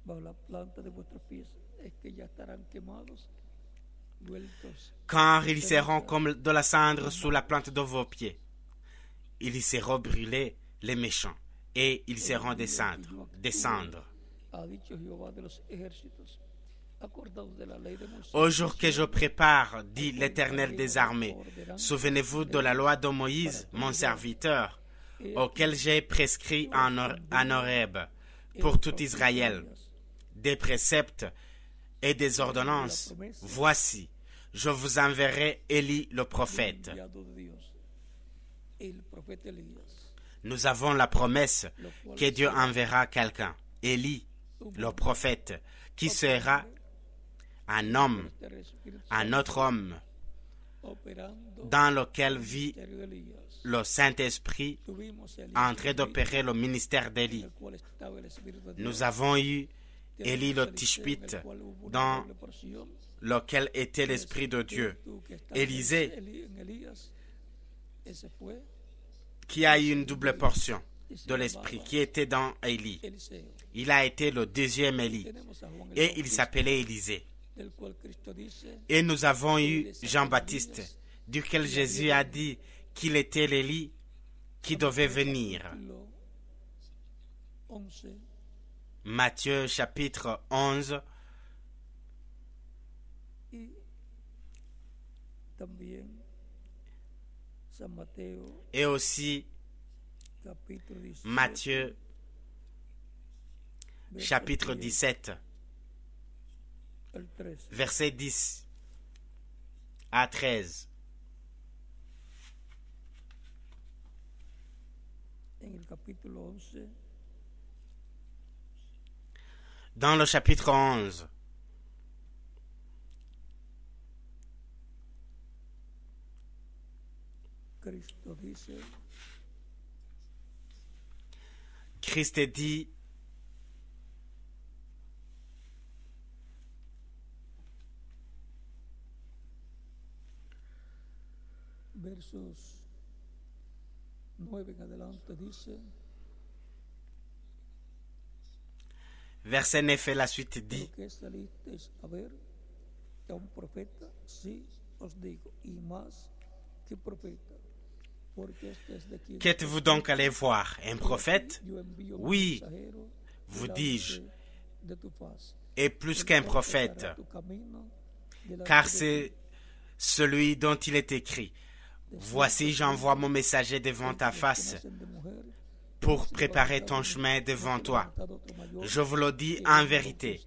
bajo la planta de vuestros pies, es que ya estarán quemados, vueltos. Car ils seront comme de la cendre sous la plante de vos pieds. Ils seront brûlés, les méchants, et ils seront des cendres. Au jour que je prépare, dit l'Éternel des armées, souvenez-vous de la loi de Moïse, mon serviteur, auquel j'ai prescrit en Horeb pour tout Israël, des préceptes et des ordonnances. Voici, je vous enverrai Élie le prophète. Nous avons la promesse que Dieu enverra quelqu'un, Élie le prophète, qui sera un homme, un autre homme, dans lequel vit le Saint-Esprit en train d'opérer le ministère d'Élie. Nous avons eu Élie le Tishbite, dans lequel était l'Esprit de Dieu. Élisée, qui a eu une double portion de l'Esprit, qui était dans Élie. Il a été le deuxième Élie, et il s'appelait Élisée. Et nous avons eu Jean-Baptiste, duquel Jésus a dit qu'il était l'Élie qui devait venir. Matthieu chapitre 11. Et aussi Matthieu chapitre 17, verset 10 à 13. Dans le chapitre 11, Christ dit, versos 9 en adelante dice, verset 9 et la suite dit, que salisteis a ver a un profeta, sí os digo, y más que profeta. Qu'êtes-vous donc allé voir? Un prophète? Oui, vous dis-je, et plus qu'un prophète, car c'est celui dont il est écrit. Voici, j'envoie mon messager devant ta face pour préparer ton chemin devant toi. Je vous le dis en vérité.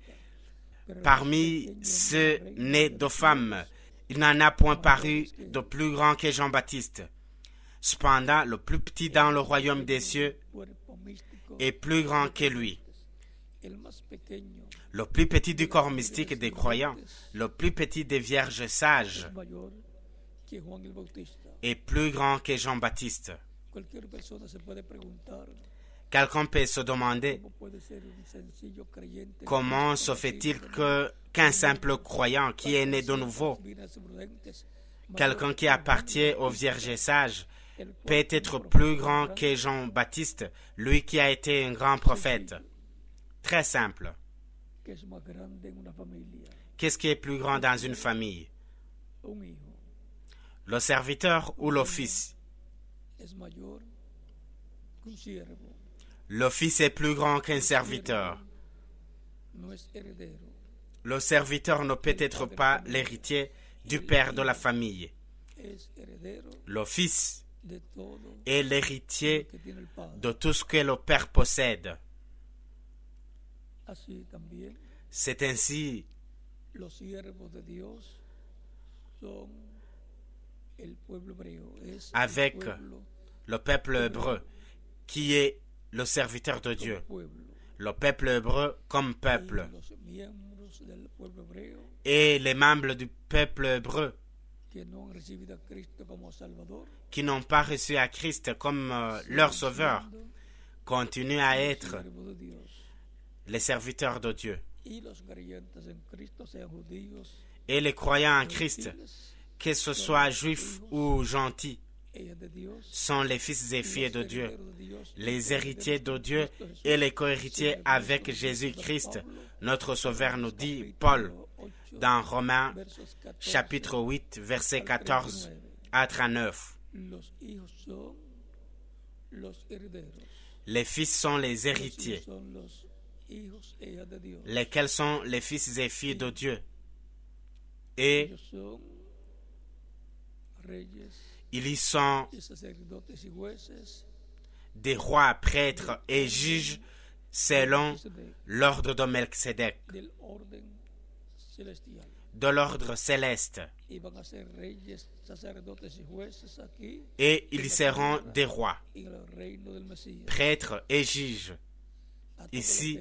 Parmi ceux nés de femmes, Il n'en a point paru de plus grand que Jean-Baptiste. Cependant, le plus petit dans le royaume des cieux est plus grand que lui. Le plus petit du corps mystique des croyants, le plus petit des vierges sages, est plus grand que Jean-Baptiste. Quelqu'un peut se demander comment se fait-il qu'un simple croyant qui est né de nouveau, quelqu'un qui appartient aux vierges sages, peut être plus grand que Jean-Baptiste, lui qui a été un grand prophète. Très simple. Qu'est-ce qui est plus grand dans une famille? Le serviteur ou le fils? Le fils est plus grand qu'un serviteur. Le serviteur ne peut être pas l'héritier du père de la famille. Le fils est l'héritier de tout ce que le père possède. C'est ainsi avec le peuple hébreu, qui est le serviteur de Dieu. Le peuple hébreu comme peuple. Et les membres du peuple hébreu qui n'ont pas reçu à Christ comme leur sauveur continuent à être les serviteurs de Dieu. Et les croyants en Christ, que ce soit juifs ou gentils, sont les fils et filles de Dieu, les héritiers de Dieu et les co-héritiers avec Jésus-Christ, notre Sauveur, nous dit Paul dans Romains chapitre 8, versets 14 à 39. Les fils sont les héritiers, lesquels sont les fils et filles de Dieu. Et ils y sont des rois, prêtres et juges selon l'ordre de Melchizedek, de l'ordre céleste. Et ils seront des rois, prêtres et juges, ici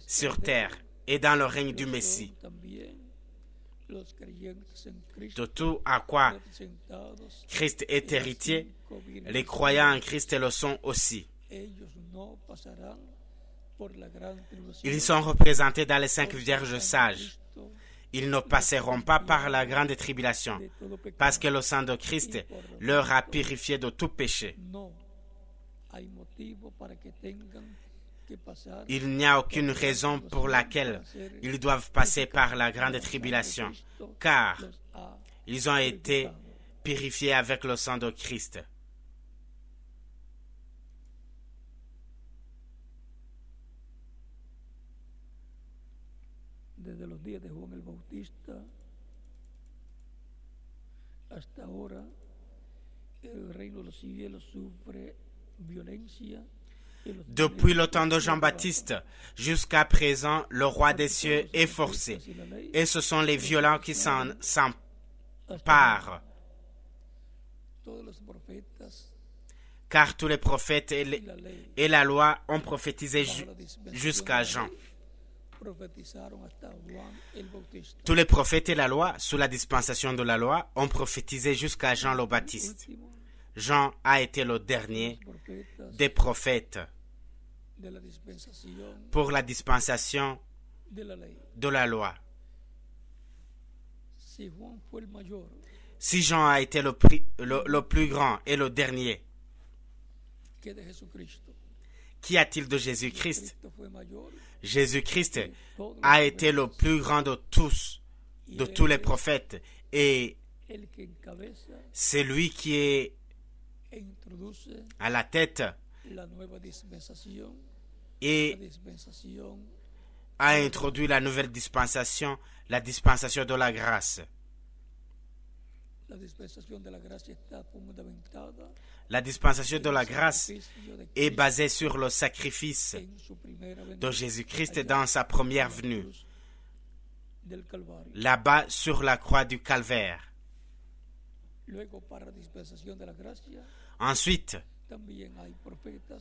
sur terre et dans le règne du Messie. De tout à quoi Christ est héritier, les croyants en Christ le sont aussi. Ils sont représentés dans les 5 vierges sages. Ils ne passeront pas par la grande tribulation, parce que le sang de Christ leur a purifié de tout péché. Il n'y a aucune raison pour laquelle ils doivent passer par la grande tribulation, car ils ont été purifiés avec le sang de Christ. Desde los días de Juan el Bautista hasta ahora, el reino de los cielos sufre violencia. Depuis le temps de Jean-Baptiste jusqu'à présent, le roi des cieux est forcé, et ce sont les violents qui s'emparent. Car tous les prophètes et la loi ont prophétisé jusqu'à Jean. Tous les prophètes et la loi, sous la dispensation de la loi, ont prophétisé jusqu'à Jean le Baptiste. Jean a été le dernier des prophètes pour la dispensation de la loi. Si Jean a été le plus grand et le dernier, qu'y a-t-il de Jésus-Christ? Jésus-Christ a été le plus grand de tous les prophètes, et c'est lui qui est à la tête et a introduit la nouvelle dispensation, la dispensation de la grâce. La dispensation de la grâce est basée sur le sacrifice de Jésus-Christ dans sa première venue, là-bas sur la croix du Calvaire. Ensuite,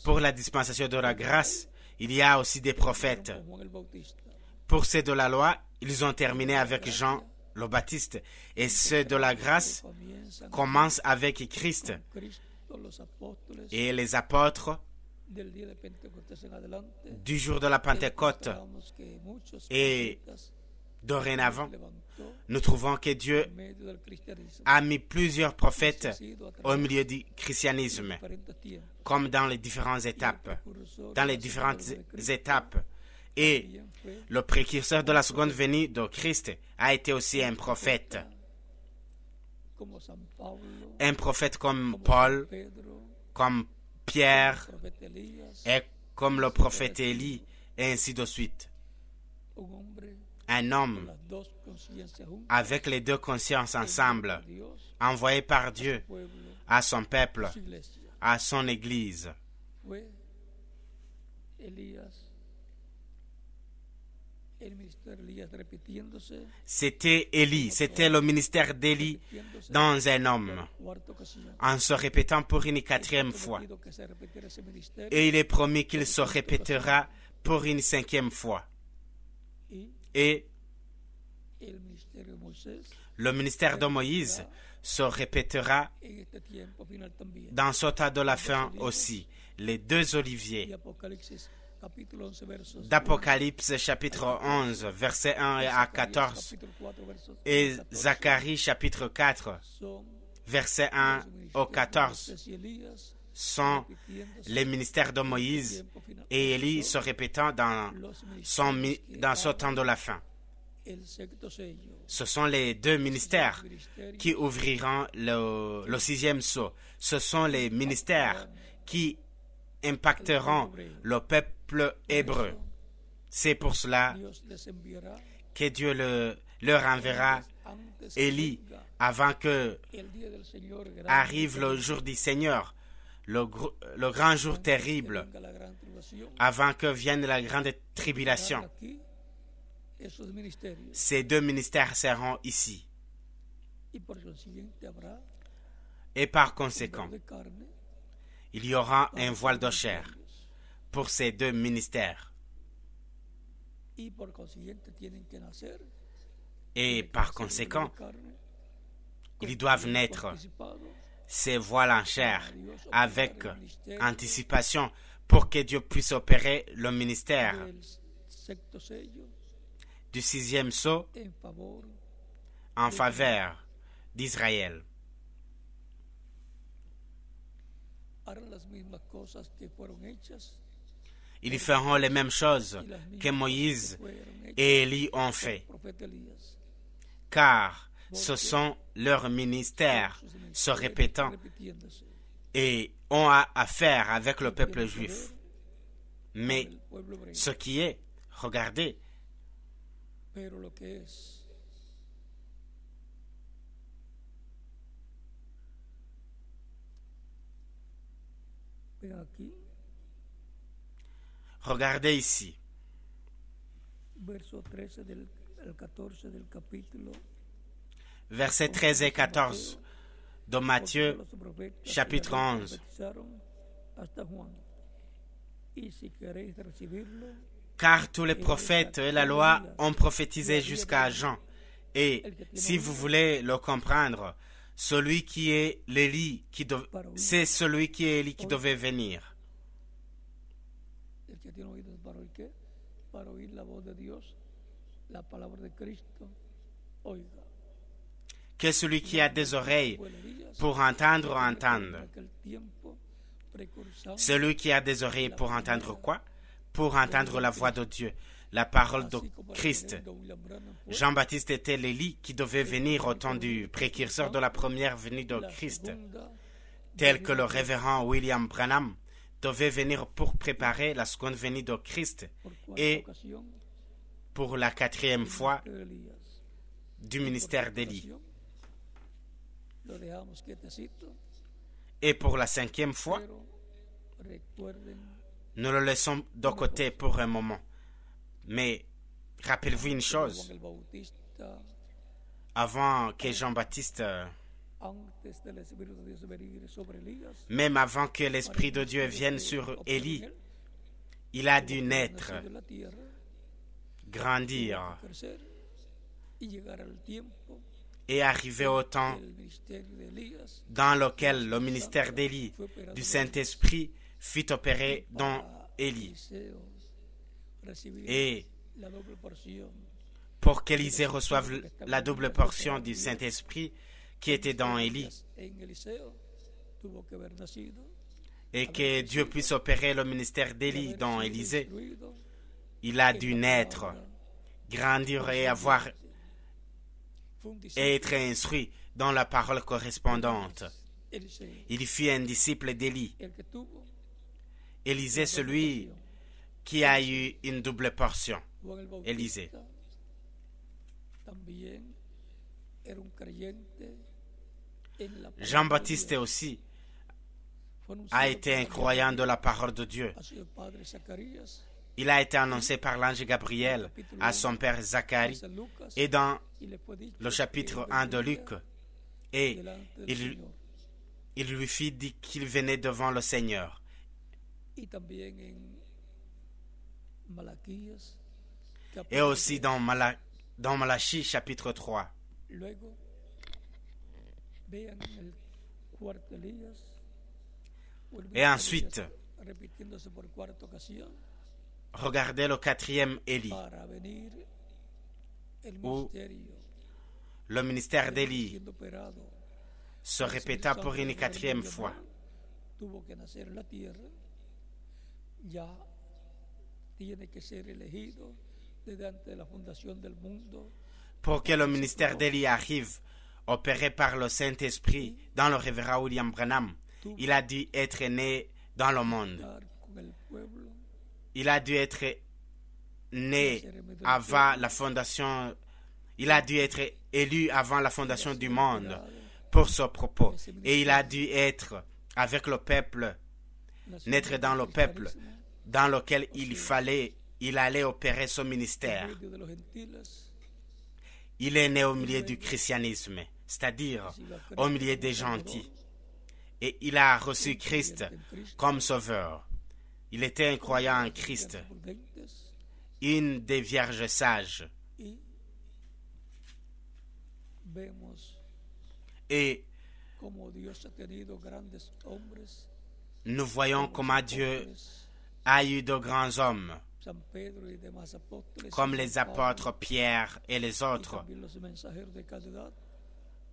pour la dispensation de la grâce, il y a aussi des prophètes. Pour ceux de la loi, ils ont terminé avec Jean le Baptiste. Et ceux de la grâce commencent avec Christ. Et les apôtres, du jour de la Pentecôte et dorénavant, nous trouvons que Dieu a mis plusieurs prophètes au milieu du christianisme, comme dans les différentes étapes. Et le précurseur de la seconde venue de Christ a été aussi un prophète. Un prophète comme Paul, comme Pierre, et comme le prophète Élie, et ainsi de suite. Un homme avec les deux consciences ensemble, envoyé par Dieu à son peuple, à son Église. C'était Élie, c'était le ministère d'Élie dans un homme, en se répétant pour une quatrième fois. Et il est promis qu'il se répétera pour une cinquième fois. Et le ministère de Moïse se répétera dans ce temps de la fin aussi. Les deux oliviers d'Apocalypse chapitre 11, versets 1 à 14 et Zacharie chapitre 4, versets 1 au 14 sont les ministères de Moïse et Élie se répétant dans ce temps de la fin. Ce sont les deux ministères qui ouvriront le sixième sceau. Ce sont les ministères qui impacteront le peuple hébreu. C'est pour cela que Dieu leur enverra Élie avant que arrive le jour du Seigneur, le grand jour terrible, avant que vienne la grande tribulation. Ces deux ministères seront ici. Et par conséquent, il y aura un voile de chair pour ces deux ministères. Et par conséquent, ils doivent naître ces voiles en chair avec anticipation pour que Dieu puisse opérer le ministère du sixième sceau en faveur d'Israël. Ils feront les mêmes choses que Moïse et Élie ont fait, car ce sont leurs ministères se répétant et ont à faire avec le peuple juif. Mais ce qui est, regardez, regardez ici. Versets 13 et 14 de Matthieu, chapitre 11. Car tous les prophètes et la loi ont prophétisé jusqu'à Jean. Et si vous voulez le comprendre, celui qui est Élie, c'est celui qui est Élie qui devait venir. Que celui qui a des oreilles pour entendre, entende. Celui qui a des oreilles pour entendre quoi? Pour entendre la voix de Dieu, la parole de Christ. Jean-Baptiste était l'Élie qui devait venir au temps du précurseur de la première venue de Christ, tel que le révérend William Branham devait venir pour préparer la seconde venue de Christ et pour la quatrième fois du ministère d'Élie. Et pour la cinquième fois, nous le laissons de côté pour un moment. Mais rappelez-vous une chose, avant que Jean-Baptiste antes del Espíritu de Dios venir sobre Elías, Même avant que l'Esprit de Dieu vienne sur Élie, il a dû naître, de la tierra, grandir crecer y llegar al tiempo et arriver au temps del ministerio de Elías dans lequel le ministère d'Élie du Saint-Esprit fut opéré dans Élie. Eliseo recibir Et la doble porción pour qu'Élisée reçoive la double portion du Saint-Esprit qui était dans Élie, en Eliseo tuvo que haber nacido, et que Dieu puisse opérer le ministère d'Élie dans Élisée, instruido, il a dû naître, grandir et fue un et discípulo être instruit dans la parole correspondante. Eliseo, Il fut un disciple d'Élie. el que tuvo Élisée, celui qui a eu une double portion. Juan el Bautista, Élisée. también era un creyente en la palabra Jean-Baptiste de Dios. aussi Fue anunciado a été un por croyant de la parole de Dieu. a su padre Zacarías, Il a été annoncé par l'ange Gabriel à son père Zacharie San Lucas, et dans y le fue dicho le chapitre que 1 de vendría Luc. Et delante del il, Señor. il lui fit dit qu'il venait devant le Seigneur. Y también en Malaquías, Et aussi dans Malachie chapitre 3. luego vean el cuarto Elías, o el Et mismo ensuite, Elías repitiéndose por cuarta ocasión regardez le 4e Élie, para venir el où ministerio le ministère d'Élie siendo operado se répéta pour une 4e fois. tuvo que nacer en la tierra, ya tiene que ser elegido desde antes de la fundación del mundo, Pour que le ministère d'Élie arrive, opéré par le Saint-Esprit dans le révérend William Branham, il a dû être né dans le monde. estar con el pueblo, Il a dû être né avant la fondation. Il a dû être élu avant la fondation du monde pour ce propos. Et il a dû être avec le peuple, naître dans le peuple dans lequel il allait opérer son ministère. en medio de los gentiles, Il est né au milieu du christianisme, c'est-à-dire au milieu des gentils. Et il a reçu Christ comme sauveur. Il était un croyant en Christ, prudentes, une des vierges sages. y vemos Et como Dios ha tenido grandes hombres, nous voyons comment Dieu a eu de grands hommes, San Pedro y demás apóstoles, comme les apôtres Pierre et les y autres, también los mensajeros de cada edad,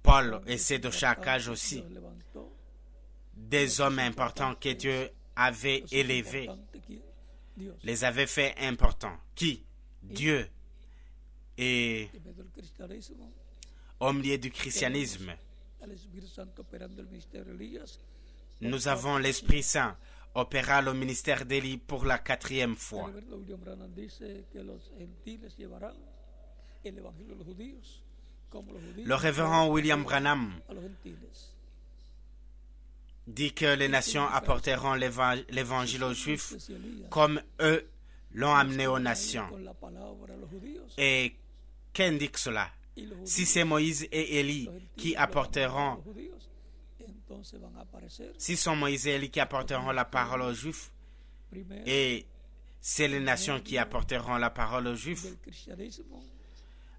Paul et ceux de chaque âge aussi, Dios levantó, des hommes importants que Dieu avait los élevés, importantes que Dios, les avait fait importants. Qui? Dieu. Et en medio del cristianismo, au milieu du christianisme, al Espíritu Santo operando el ministerio de Elías, nous avons l'Esprit Saint opéra le ministère d'Élie pour la 4e el fois. reverendo William Branham dice que los gentiles llevarán el evangelio a los judíos, como los judíos Le révérend William Branham a los gentiles. dit que les nations apporteront l'évangile aux Juifs Si Elías comme eux l'ont amené aux nations. con la palabra a los judíos, Et qu'indique cela? y los judíos, Si c'est Moïse et Élie los gentiles qui llevan a apporteront, los judíos, entonces van a aparecer si sont Moïse et Élie qui apporteront la parole aux Juifs, primero et c'est les nations qui apporteront la parole aux Juifs, del cristianismo,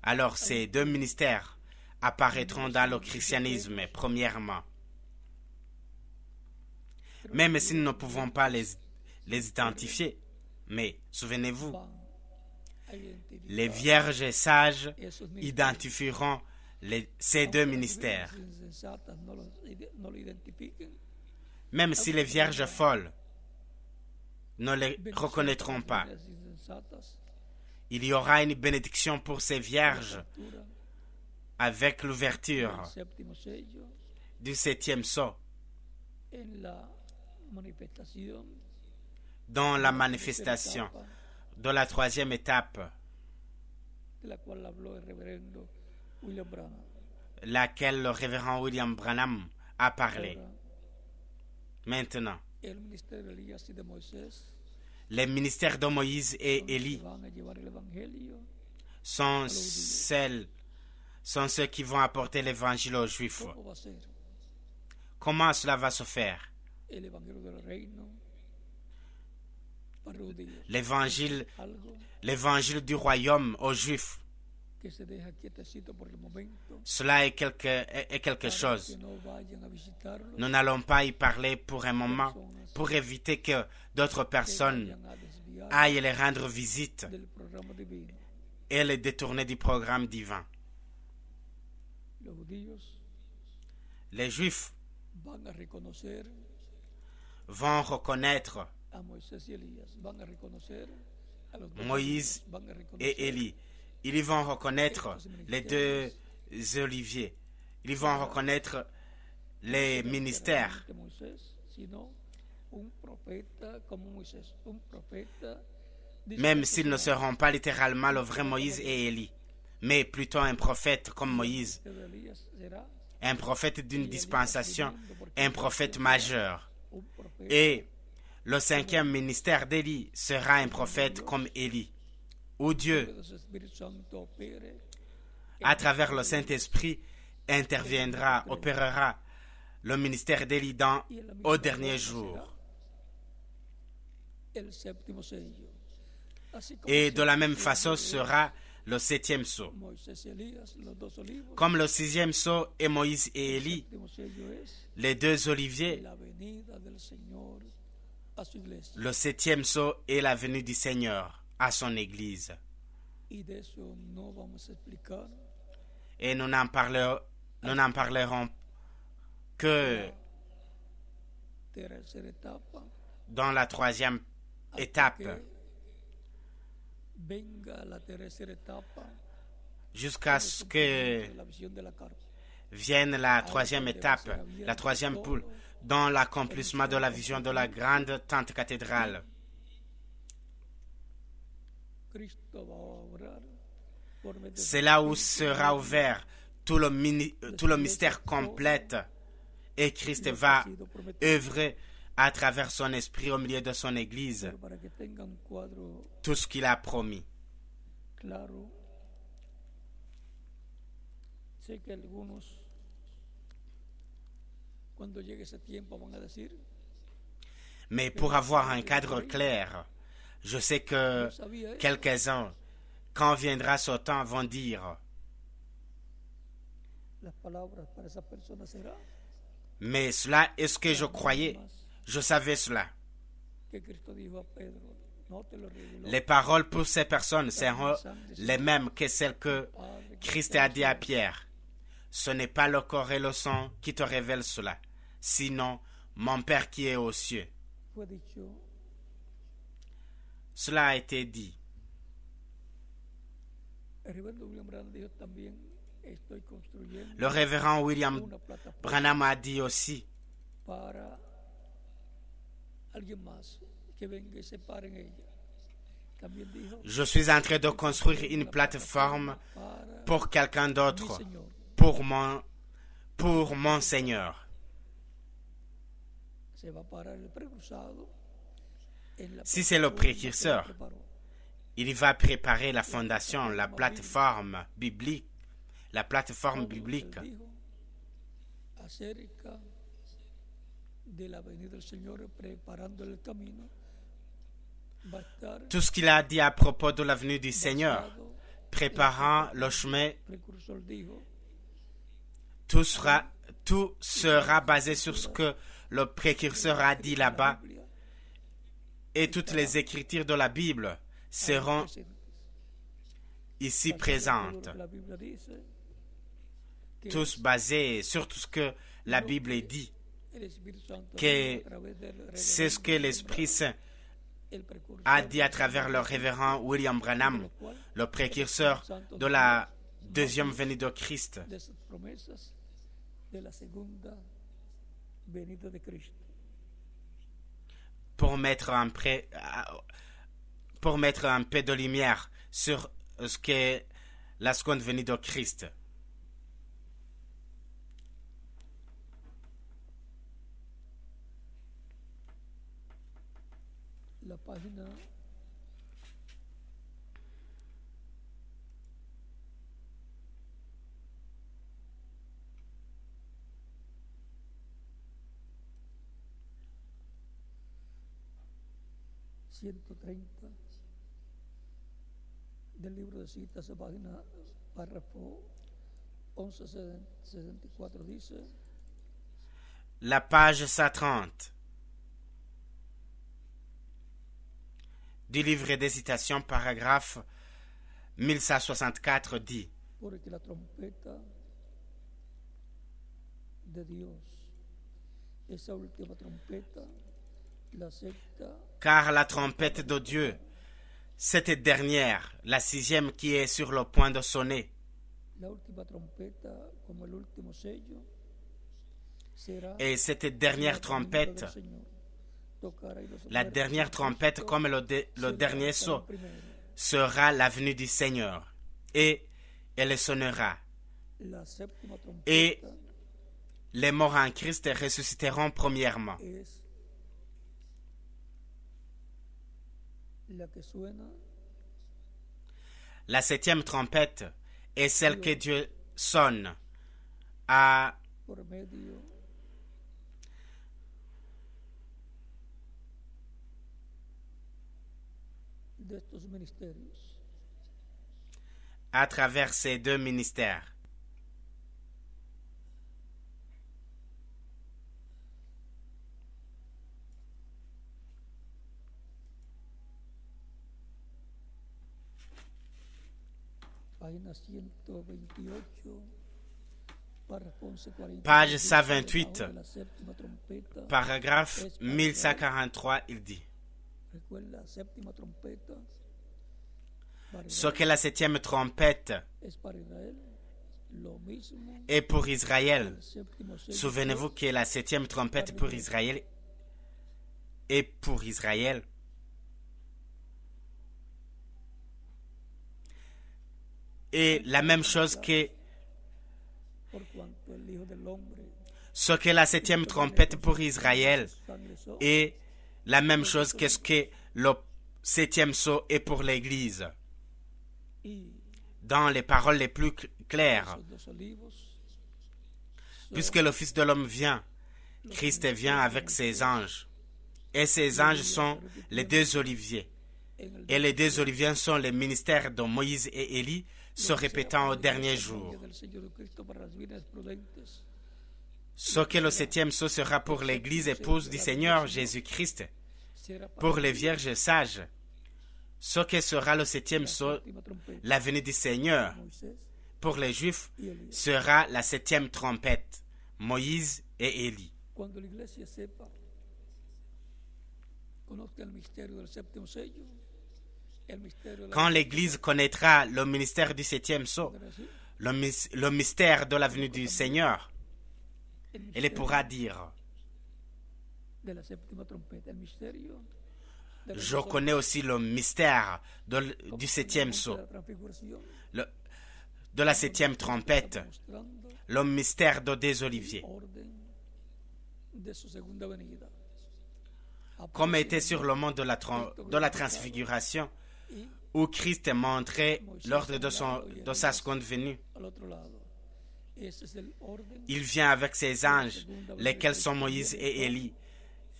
alors ces deux ministères apparaîtront dans le christianisme, premièrement. Même si nous ne pouvons pas les identifier, mais souvenez-vous, van a identificar les vierges sages esos mismos. identifieront ces deux ministères. Las insensatas no lo identifiquen, Même si les vierges folles ne les reconnaîtront pas, las insensatas, il y aura une bénédiction pour ces vierges lectura avec l'ouverture del séptimo sello du 7e sceau en la manifestación dans la manifestation de la 3e étape, de la cual habló el reverendo William Branham. laquelle le révérend William Branham a parlé. Ahora, Maintenant, el ministerio de Elías y de Moisés les ministères de Moïse et son los que Élie van a llevar el evangelio. sont ceux qui vont apporter l'évangile aux Juifs. ¿Cómo va a ser? comment cela va se faire. El Evangelio del Reino para los judíos. L'évangile du royaume aux Juifs. Que se deja quietecito por el momento, Cela est quelque chose. que no vayan a visitarlo, Nous n'allons pas y parler pour un moment, pour éviter que d'autres que personnes vayan a desviar aillent les rendre visite del programa divino. et les détourner du programme divin. Los judíos Les Juifs van a reconocer vont reconnaître a Moisés y Elías, van a reconocer a los dos Moïse Elías, van a reconocer et Élie. Ils vont reconnaître les deux oliviers. Ils vont reconnaître les ministères. de Moisés, sino un profeta como Moisés, un profeta Même s'ils ne seront pas littéralement le vrai Moïse et Élie, mais plutôt un prophète comme Moïse, de Elías será un prophète d'une dispensation, un prophète majeur. un profeta Et le cinquième ministère d'Élie sera un prophète comme Élie, où Dieu, de su Espíritu Santo opere à travers le Saint-Esprit, interviendra, opérera le ministère d'Élie au dernier jour. el séptimo sello. Así como Et de la même el façon sello sera le septième sceau. de Moisés y Elías, los dos olivos, Comme le sixième sceau est Moïse et el Élie, séptimo sello es les deux oliviers, la venida del Señor a su iglesia. le septième sceau est la venue du Seigneur à son Église. Y de eso no vamos a explicar Et nous n'en parlerons que tercera etapa dans la troisième étape, que venga la tercera etapa jusqu'à ce que de la visión de la carpa. vienne la troisième étape, la troisième poule, dans l'accomplissement de la vision de la grande tente cathédrale. Cristo va a obrar por medio de C'est là où sera ouvert tout le mystère complet et Christ va œuvrer à travers son esprit au milieu de son Église para que tenga un cuadro tout ce qu'il a promis. claro. Sé que algunos cuando llegue ese tiempo van a decir, Mais pour avoir un cadre clair, je sais que quelques-uns, quand viendra ce temps, vont dire las palabras para esa persona será « Mais cela est ce que je croyais, je savais cela. que Cristo dijo a Pedro, no te lo reveló Les paroles pour ces personnes seront les mêmes que celles que Christ a dit à Pierre. Ce n'est pas le corps et le sang qui te révèlent cela, sinon mon Père qui est aux cieux. » fue dicho. Cela a été dit. El reverendo William Branham dijo también, estoy construyendo Le révérend William una plataforma Branham a dit aussi, para alguien más que venga y se pare en ella. También dijo, je suis en train de construire une plateforme para pour quelqu'un mi d'autre, Señor. pour mon Seigneur. Se va a parar el precursado en la Si c'est le plataforma que précurseur, preparó. il va préparer la fondation, la plateforme biblique, Todo lo que él dijo acerca de la venida del Señor preparando el camino va a estar Tout ce qu'il a dit à propos de la venue du Seigneur, basado préparant le chemin, el precursor dijo tout sera basé sur ce que le précurseur a dit la là-bas, Biblia et toutes les écritures de la Bible seront presentes. ici Basado en présentes, todo lo que la Biblia dice, que tous basés sur tout ce que la Bible dit, el Espíritu Santo que dijo a través del c'est ce que reverendo l'Esprit Saint el precursor a dit à travers le révérend William Branham, le précurseur de la deuxième venue de Christ. de esas promesas de la segunda venida de Cristo. Pour mettre un peu de lumière sur ce qu'est la seconde venue de Christ. La página 1 130 del libro de citas, página, párrafo 1164 dice, la page 130 du livre des citations, paragraphe 1164 dit: porque la trompeta de Dios, esa última trompeta, la sexta, car la trompette de Dieu, cette dernière, la sixième qui est sur le point de sonner, la última trompeta como el último sello, será et cette dernière trompette, la dernière trompette comme le dernier sceau, sera la venue du Seigneur, et elle sonnera. Et les morts en Christ ressusciteront premièrement. La septième trompette est celle que Dieu sonne à travers ces deux ministères. Page 128, paragraphe 1143, il dit: ce que la septième trompette est pour Israël. Souvenez-vous que la septième trompette pour Israël est pour Israël. Et la même chose que ce que la septième trompette pour Israël est la même chose que ce que le septième sceau est pour l'Église. Dans les paroles les plus claires, puisque le Fils de l'homme vient, Christ vient avec ses anges. Et ces anges sont les deux oliviers. Et les deux oliviers sont les ministères de Moïse et Élie, se répétant au dernier jour. Ce que le septième sceau sera pour l'Église épouse du Seigneur Jésus-Christ, pour les vierges sages. Ce que sera le septième sceau, la venue du Seigneur, pour les Juifs, sera la septième trompette, Moïse et Élie. Quand l'Église connaîtra le mystère du septième sceau, le mystère de la venue du Seigneur, elle pourra dire: je connais aussi le mystère du septième sceau, de la septième trompette, le mystère de des oliviers. Comme était sur le mont de la transfiguration, où Christ montrait l'ordre de sa seconde venue. Il vient avec ses anges, lesquels sont Moïse et Élie.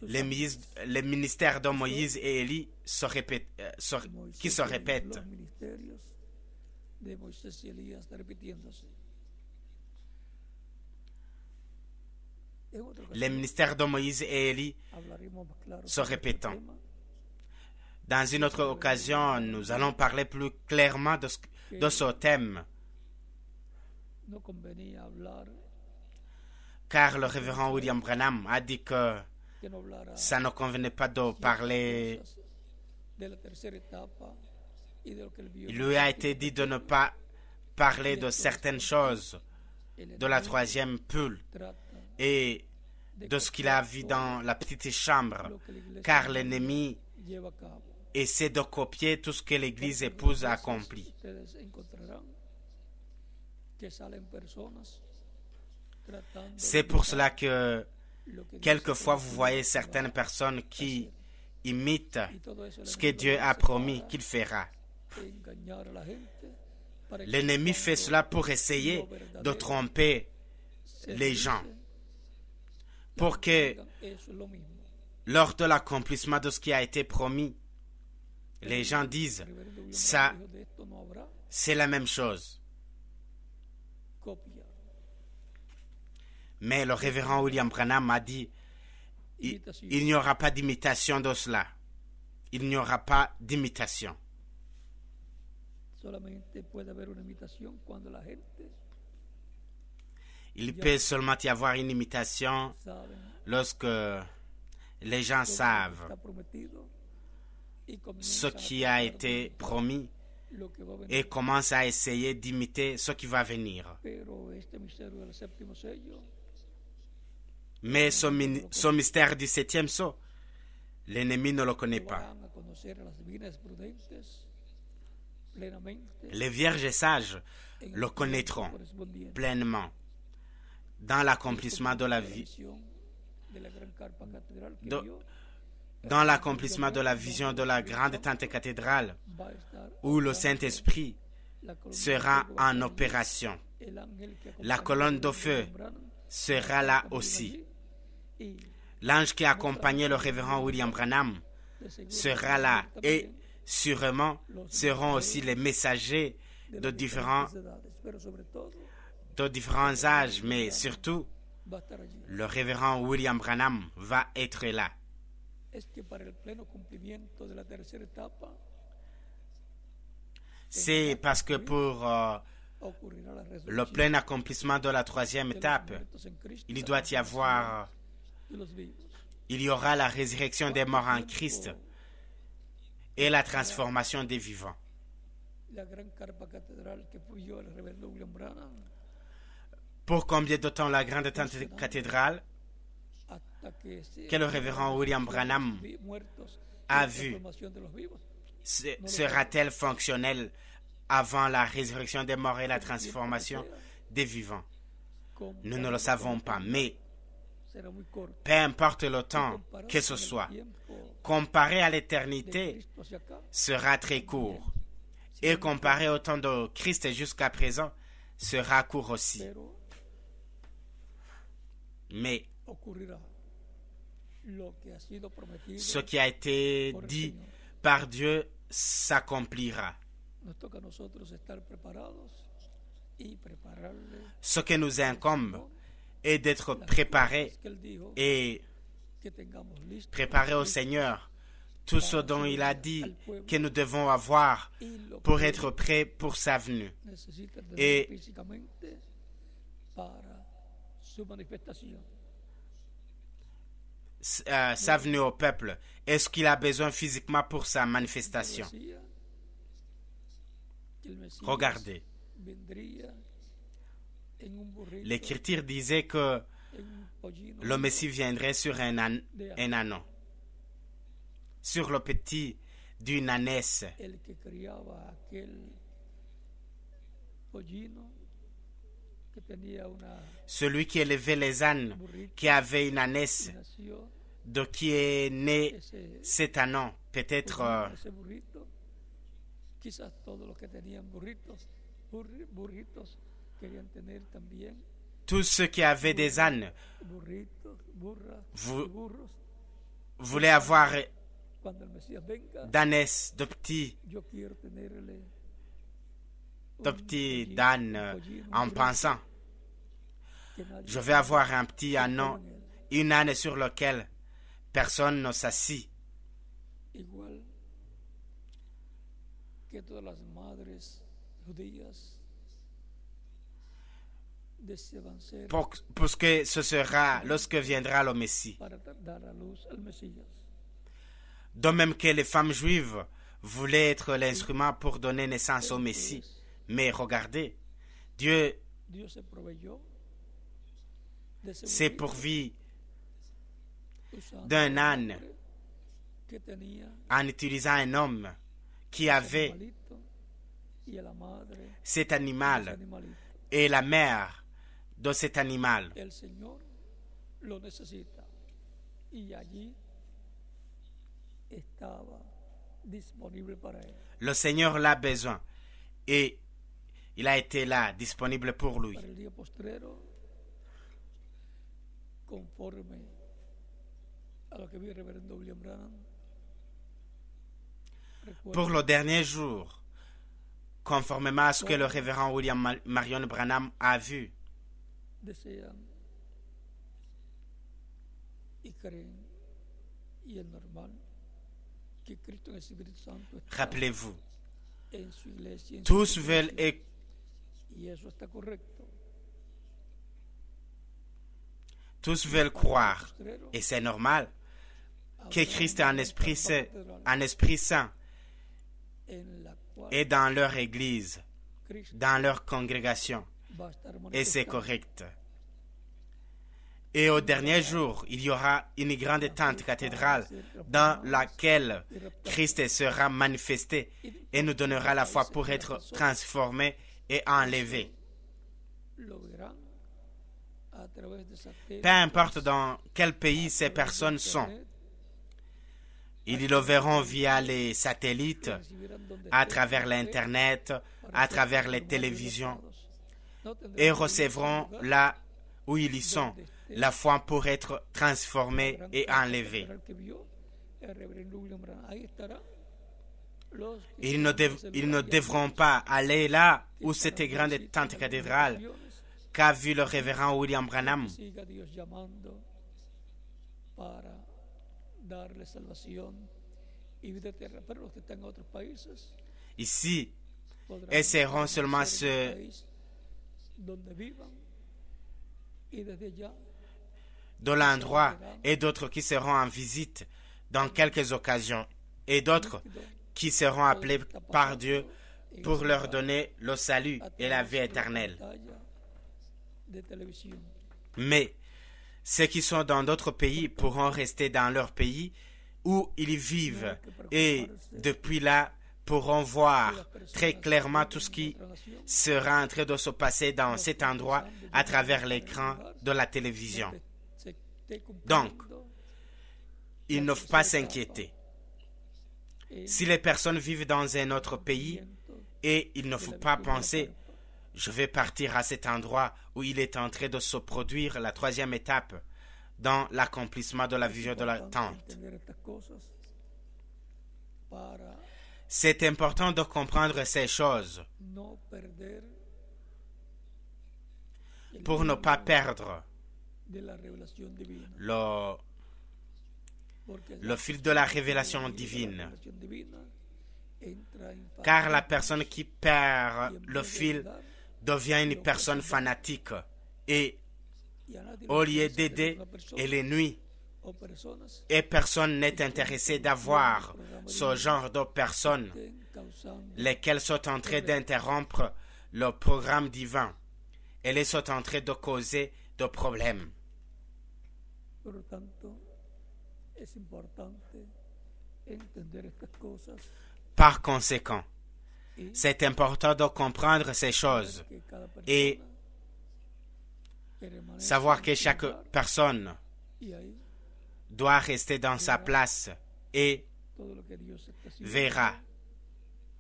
Les ministères de Moïse et Élie qui se répètent. Les ministères de Moïse et Élie se répétant. Dans une autre occasion, nous allons parler plus clairement de ce thème. Car le révérend William Branham a dit que ça ne convenait pas de parler. Il lui a été dit de ne pas parler de certaines choses, de la troisième pulle et de ce qu'il a vu dans la petite chambre, car l'ennemi essaie de copier tout ce que l'Église épouse a accompli. C'est pour cela que quelquefois vous voyez certaines personnes qui imitent ce que Dieu a promis qu'il fera. L'ennemi fait cela pour essayer de tromper les gens, pour que lors de l'accomplissement de ce qui a été promis, Les gens disent, El reverendo William ça, Branham dijo, de esto no habrá c'est la même chose. copia. Mais le révérend William Branham a dit, il n'y aura pas d'imitation de cela. Il n'y aura pas d'imitation. Solamente puede haber una imitación cuando la gente Il peut seulement y avoir une imitation sabe lorsque les gens todo lo que savent está prometido y ce comienzan a qui a tratar de été imitar promis lo que va a venir. et commencent à essayer d'imiter ce qui va venir. Pero este misterio del séptimo sello Mais ce mystère du septième sceau, l'ennemi ne le connaît pas. van a conocer a las vírgenes prudentes plenamente Les vierges sages en le el connaîtront tiempo correspondiente. pleinement dans l'accomplissement de la La vie, visión de la gran carpa catedral que de- vio dans l'accomplissement de la vision de la grande tente cathédrale va a estar où le Saint-Esprit la columna sera de fuego va a en estar allí. opération. El ángel que La acompaña colonne al de reverendo feu William Branham sera là también aussi. allí. Y L'ange qui accompagnait le révérend William Branham de seguro sera là et sûrement seront aussi les messagers de de las différents, diferentes edades, pero sobre todo de différents âges, mais surtout va a estar allí. le révérend William Branham va être là. Es que para el pleno cumplimiento de la tercera etapa C'est parce que pour ocurrirá la le resurrección plein accomplissement de la troisième de los étape, muertos en Cristo, il la doit y avoir, de los vivos. il y aura la résurrection des morts en Christ et la transformation des vivants. La gran carpa catedral que fuyó el reverendo William Branham Pour combien de temps la grande tente cathédrale hasta que se que le révérend William Branham muertos a la vu transformación de los vivos? sera-t-elle fonctionnelle avant la résurrection des morts et la transformation des vivants? Nous ne le savons pas, mais Será muy corto. peu importe le temps que ce soit, comparé à l'éternité, Cristo hacia acá, sera très court. Et comparé au temps de Christ jusqu'à présent, sera court aussi. pero Mais ocurrirá lo que ha sido prometido. ce qui a été dit par Dieu s'accomplira. Nos toca a nosotros estar preparados y prepararle Ce que nous incombe est d'être préparés que él dijo et que tengamos listo préparer au Seigneur tout ce dont il a dit que nous devons avoir y lo pour que être prêts pour sa venue. necesita Et- tener físicamente para su manifestación. Sa venue au peuple. Est-ce qu'il a besoin physiquement pour sa manifestation? Decía que el Mesías Regardez, vendría en un burrito, l'Écriture disait que en un pollino le Messie viendrait sur un ânon, sur le petit d'une ânesse. el que criaba aquel pollino que tenía una Celui qui élevait les ânes, qui avait une ânesse, nació de qui est né ese, cet ânon. Peut-être ese burrito. Quizás todos los que tenían burritos burritos querían tener también tous ceux qui avaient des ânes burritos, burras Vous- y burros. voulaient avoir Cuando el Mesías venga, d'ânesses, de petits yo quiero tenerle de un petits pollino, d'ânes un pollino, un en burrito pensant, que nadie je vais avoir un petit se ânon, ponga en él. une âne sur lequel personne ne s'assit. Igual que todas las madres judías deseaban ser Parce que ce sera lorsque viendra le Messie. para dar a luz al Mesías. De même que les femmes juives voulaient être l'instrument pour donner naissance au Messie. Mais regardez, Dieu Dios se proveyó de ese s'est burrito pourvu usando d'un el âne hombre que tenía en utilisant un homme qui ese avait animalito y a la madre cet de ese animal animalito. et la mère de cet animal. El Señor lo necesita y allí estaba disponible para él. Le Seigneur l'a besoin et il a été là, disponible pour lui. Para el día postrero, conforme a lo que vio el reverendo William Branham, pour le dernier jour, conformément à ce que le révérend William Marion Branham a vu. Desean y creen, y es normal que Cristo en el Espíritu Santo está Rappelez-vous, en su iglesia, en su tous veulent, iglesia, y eso está correcto. tous veulent croire, et c'est normal, que Christ est un Esprit Saint En la cual est dans leur église, Cristo dans leur congrégation, va a estar et c'est manifestado. correct. Et au dernier jour, il y aura une grande tente cathédrale dans laquelle Christ sera manifesté et nous donnera la foi pour être transformé et enlevé. Lo verán a través de satélites, Peu importe dans quel pays ces personnes sont, ils le verront via les satellites, recibirán donde à estén travers l'Internet, à travers les télévisions, no tendrán et recevront là où ils y sont la foi pour être transformés et enlevés. que vio el reverendo William Branham. Ahí estará los que Ils ne devront pas aller là où cette grande tente cathédrale qu'a vu le révérend William Branham. siga Dios llamando para darle salvación y vida eterna. Pero los que están en otros países Ici, podrán essaieront seulement ser en el ceux país donde vivan y desde allá de l'endroit et d'autres qui seront en visite dans quelques occasions et d'autres qui seront appelés par Dieu pour leur donner le salut et la vie éternelle. pantalla de televisión. Mais ceux qui sont dans d'autres pays pourront rester dans leur pays où ils vivent et depuis là pourront voir très clairement tout ce qui sera en train de se passer dans cet endroit à travers l'écran de la télévision. Se esté Donc, cumpliendo ils ne faut pas s'inquiéter. Si les personnes vivent dans un autre pays et il ne faut pas penser je vais partir à cet endroit où il est en train de se produire la troisième étape dans l'accomplissement de la vision de la tente. entender estas cosas para C'est important de comprendre ces choses no perder pour ne pas perdre de la revelación divina. Porque le fil de la révélation divine. revelación divina entra en Car la personne qui perd le fil devient une personne fanatique et y a nadie au le lieu puede hacer d'aider, una persona elle nuit. o personas Et personne n'est intéressé d'avoir ce genre de personnes que estén causando lesquelles sont en train d'interrompre le programme divin. Elles sont en train de causer des problèmes. por lo tanto es importante entender estas cosas Par conséquent, y c'est important de comprendre ces choses que cada persona et permanezca savoir en que su chaque lugar, personne y ahí doit rester dans sa place et todo lo que Dios está haciendo verra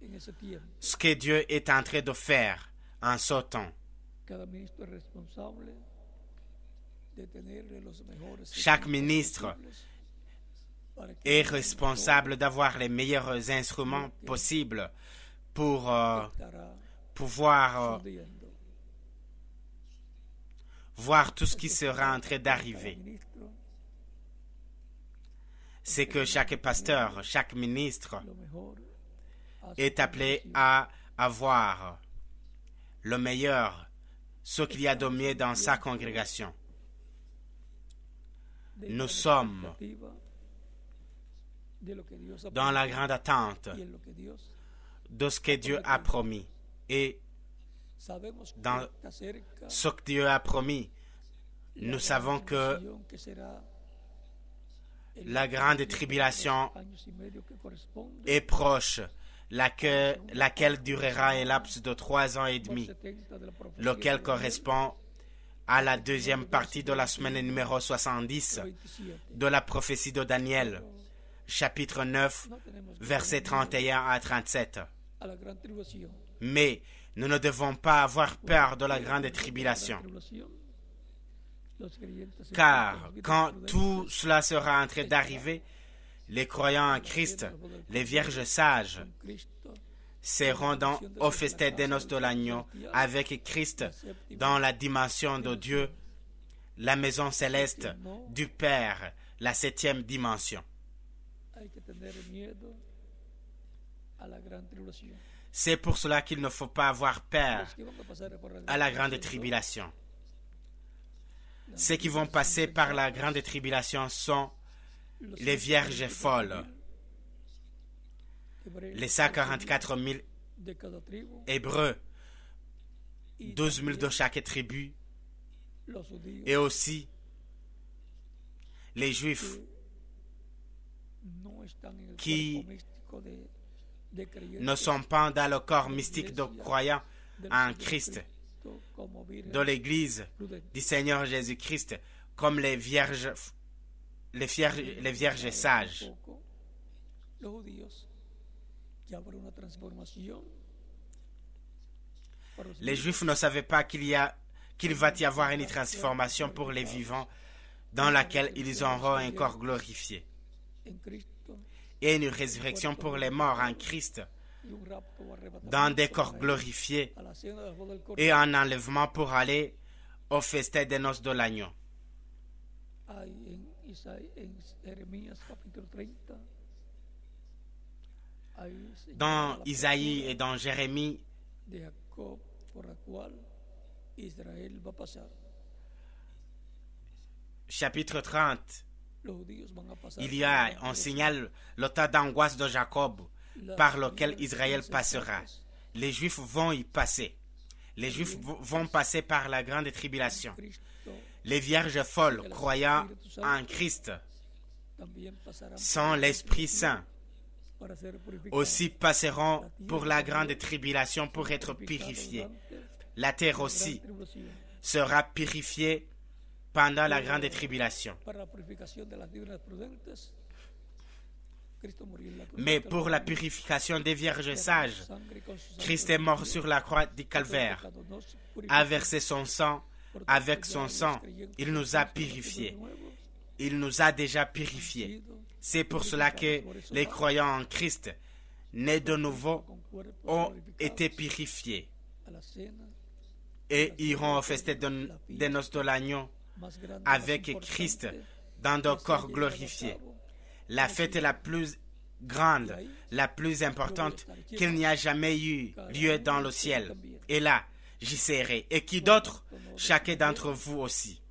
en ese tiempo. ce que Dieu est en train de faire en ce temps. Cada ministro es responsable de tenerle los mejores Chaque equipos ministre posibles para que est responsable d'avoir les meilleurs instruments possibles pour estará pouvoir sucediendo. voir tout ce qui sera en train d'arriver. Cada ministro C'est que chaque pasteur, chaque ministre lo mejor a su est appelé congregación. à avoir le meilleur, ce qu'il y a de mieux dans sa congrégation. De Nous esta sommes expectativa de lo que Dios ha dans la prometido grande attente y en lo que Dios de ce que Dieu a promis. Et sabemos que dans está cerca ce que Dieu a promis, nous savons que tribulación que será en la grande tribulation años y medio que corresponde est proche, laquelle durera un laps de 3 ans et por demi, 70 de la profecía lequel de correspond à la deuxième partie de la semaine numéro 70 Daniel 27. de la prophétie de Daniel, chapitre 9, No tenemos que versets 31 à 37. a la gran tribulación. Mais nous ne devons pas avoir peur de la grande tribulation, Los creyentes se car encuentran en vida quand prudente, tout cela sera en train d'arriver, Les croyants en Christ, les vierges sages, seront au festin des noces de l'agneau avec Christ dans la dimension de Dieu, la maison céleste du Père, la 7e dimension. C'est pour cela qu'il ne faut pas avoir peur à la grande tribulation. Ceux qui vont passer par la grande tribulation sont les vierges folles, les 144 000 Hébreux, 12 000 de chaque tribu, et aussi les Juifs qui ne sont pas dans le corps mystique de croyants en Christ, de l'Église du Seigneur Jésus-Christ, comme les vierges sages. Les Juifs ne savaient pas qu'il va y avoir une transformation pour les vivants dans laquelle ils auront un corps glorifié et une résurrection pour les morts en Christ dans des corps glorifiés et un enlèvement pour aller au festin des noces de l'agneau. Dans Isaïe et dans Jérémie, chapitre 30, on signale le tas d'angoisse de Jacob par lequel Israël passera. Les Juifs vont y passer. Les Juifs vont passer par la grande tribulation. Les vierges folles croyant en Christ sans l'Esprit Saint aussi passeront pour la grande tribulation pour être purifiés. La terre aussi sera purifiée pendant la grande tribulation. Mais pour la purification des vierges sages, Christ est mort sur la croix du calvaire, a versé son sang. Avec son sang, il nous a purifiés. Il nous a déjà purifiés. C'est pour cela que les croyants en Christ, nés de nouveau, ont été purifiés et iront au festin des noces de l'agneau avec Christ dans des corps glorifiés. La fête la plus grande, la plus importante qu'il n'y a jamais eu lieu dans le ciel. Et là, j'y serai. Et qui d'autre? Chacun d'entre vous aussi.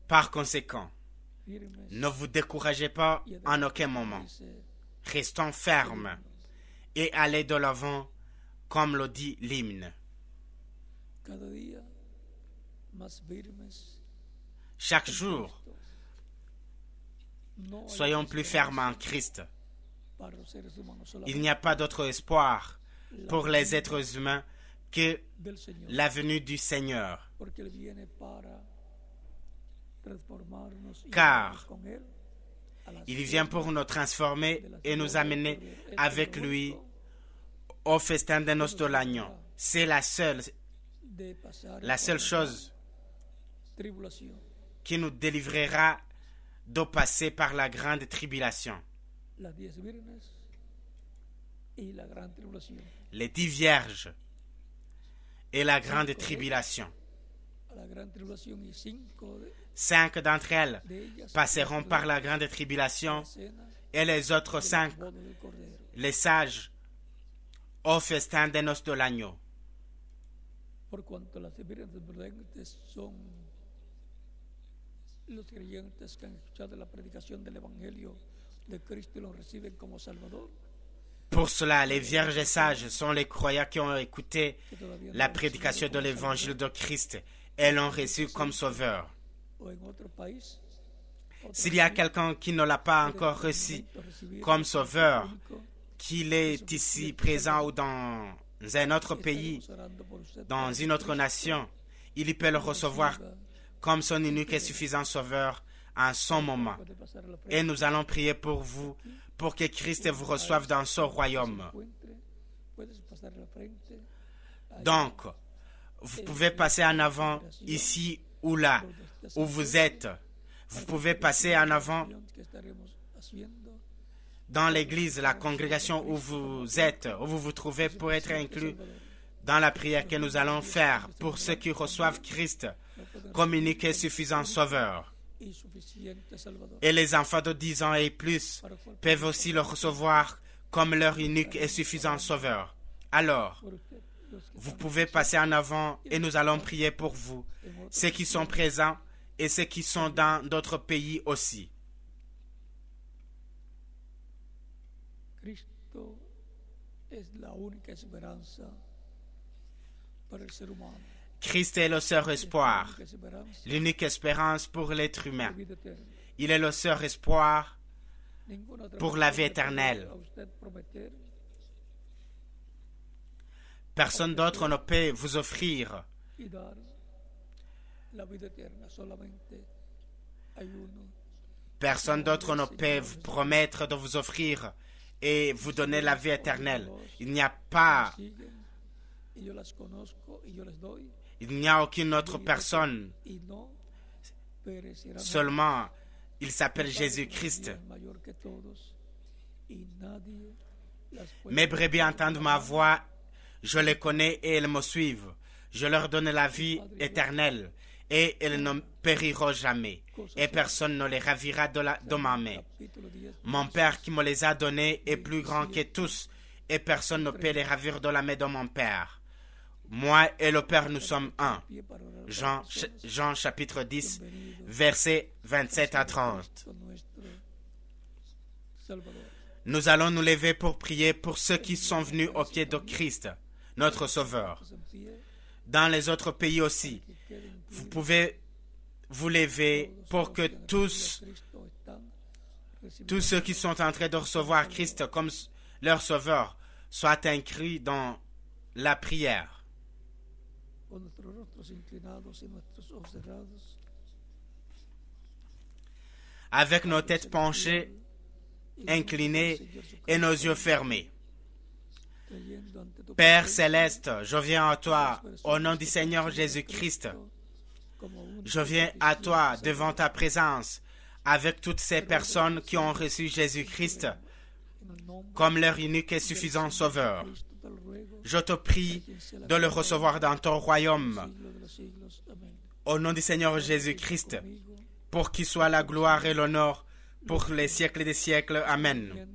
Par conséquent, ne vous découragez pas en aucun moment. Restons fermes et allez de l'avant, comme le dit l'hymne. Chaque jour, soyons plus fermes en Christ. Il n'y a pas d'autre espoir pour les êtres humains que la venue du Seigneur. Car il vient pour nous transformer et nous amener avec lui au festin des noces de l'agneau. C'est la seule chose qui nous délivrera de passer par la grande tribulation. Les 10 vierges et la grande tribulation. 5 d'entre elles passeront par la grande tribulation et les autres 5, les sages, au festin des noces de l'agneau. Pour cela, les vierges sages sont les croyants qui ont écouté la prédication de l'évangile de Christ et l'ont reçu comme sauveur. S'il y a quelqu'un qui ne l'a pas encore reçu comme sauveur, qu'il est ici présent ou dans un autre pays, dans une autre nation, il peut le recevoir comme son unique et suffisant sauveur en son moment. Et nous allons prier pour vous, pour que Christ vous reçoive dans son royaume. Donc, vous pouvez passer en avant ici ou là, où vous êtes. Vous pouvez passer en avant dans l'église, la congrégation où vous êtes, où vous vous trouvez, pour être inclus dans la prière que nous allons faire pour ceux qui reçoivent Christ comme unique et suffisant Sauveur. Et les enfants de 10 ans et plus peuvent aussi le recevoir comme leur unique et suffisant Sauveur. Alors, vous pouvez passer en avant et nous allons prier pour vous, ceux qui sont présents et ceux qui sont dans d'autres pays aussi. Christ est le seul espoir, l'unique espérance pour l'être humain. Il est le seul espoir pour la vie éternelle. Personne d'autre ne peut vous offrir Personne d'autre ne peut vous promettre de vous offrir et vous donner la vie éternelle. Il n'y a aucune autre personne. Seulement, il s'appelle Jésus-Christ. Mes brebis entendent ma voix, je les connais et elles me suivent. Je leur donne la vie éternelle et elles ne périront jamais. Et personne ne les ravira de ma main. Mon Père qui me les a donnés est plus grand que tous et personne ne peut les ravir de la main de mon Père. Moi et le Père, nous sommes un. Jean chapitre 10, versets 27 à 30. Nous allons nous lever pour prier pour ceux qui sont venus au pied de Christ, notre Sauveur. Dans les autres pays aussi, vous pouvez vous lever pour que tous ceux qui sont en train de recevoir Christ comme leur Sauveur soient inclus dans la prière. Avec nos têtes penchées, inclinées et nos yeux fermés. Père céleste, je viens à toi au nom du Seigneur Jésus-Christ. Je viens à toi devant ta présence avec toutes ces personnes qui ont reçu Jésus-Christ comme leur unique et suffisant Sauveur. Je te prie de le recevoir dans ton royaume au nom du Seigneur Jésus-Christ pour qu'il soit la gloire et l'honneur pour les siècles des siècles. Amen.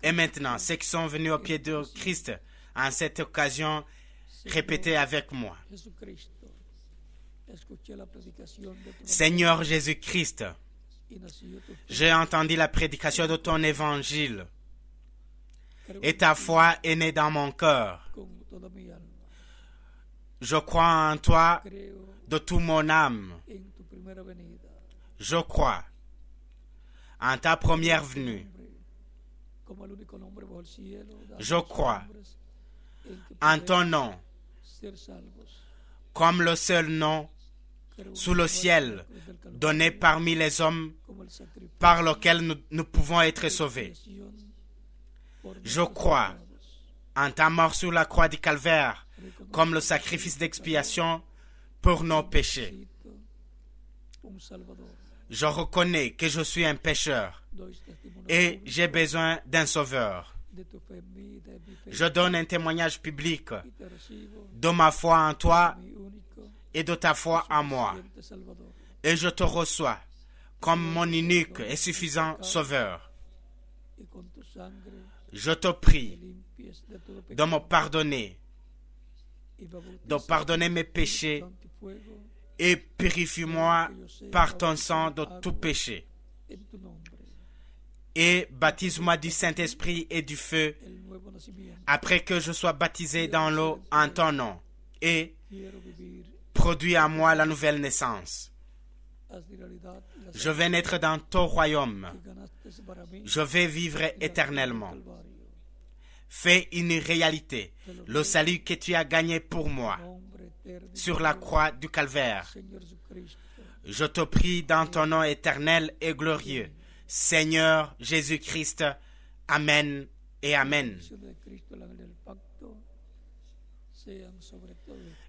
Et maintenant, ceux qui sont venus au pied de Christ en cette occasion, répétez avec moi. Seigneur Jésus-Christ, j'ai entendu la prédication de ton évangile et ta foi est née dans mon cœur. Je crois en toi de toute mon âme. Je crois en ta première venue. Je crois en ton nom comme le seul nom sous le ciel donné parmi les hommes par lequel nous pouvons être sauvés. Je crois en ta mort sur la croix du calvaire comme le sacrifice d'expiation pour nos péchés. Je reconnais que je suis un pécheur et j'ai besoin d'un sauveur. Je donne un témoignage public de ma foi en toi et de ta foi en moi. Et je te reçois comme mon unique et suffisant sauveur. Je te prie de me pardonner, de pardonner mes péchés et purifie-moi par ton sang de tout péché. Et baptise-moi du Saint-Esprit et du feu après que je sois baptisé dans l'eau en ton nom. Et produis à moi la nouvelle naissance. Je vais naître dans ton royaume. Je vais vivre éternellement. Fais une réalité le salut que tu as gagné pour moi sur la croix du calvaire. Je te prie dans ton nom éternel et glorieux, Seigneur Jésus-Christ. Amen et Amen.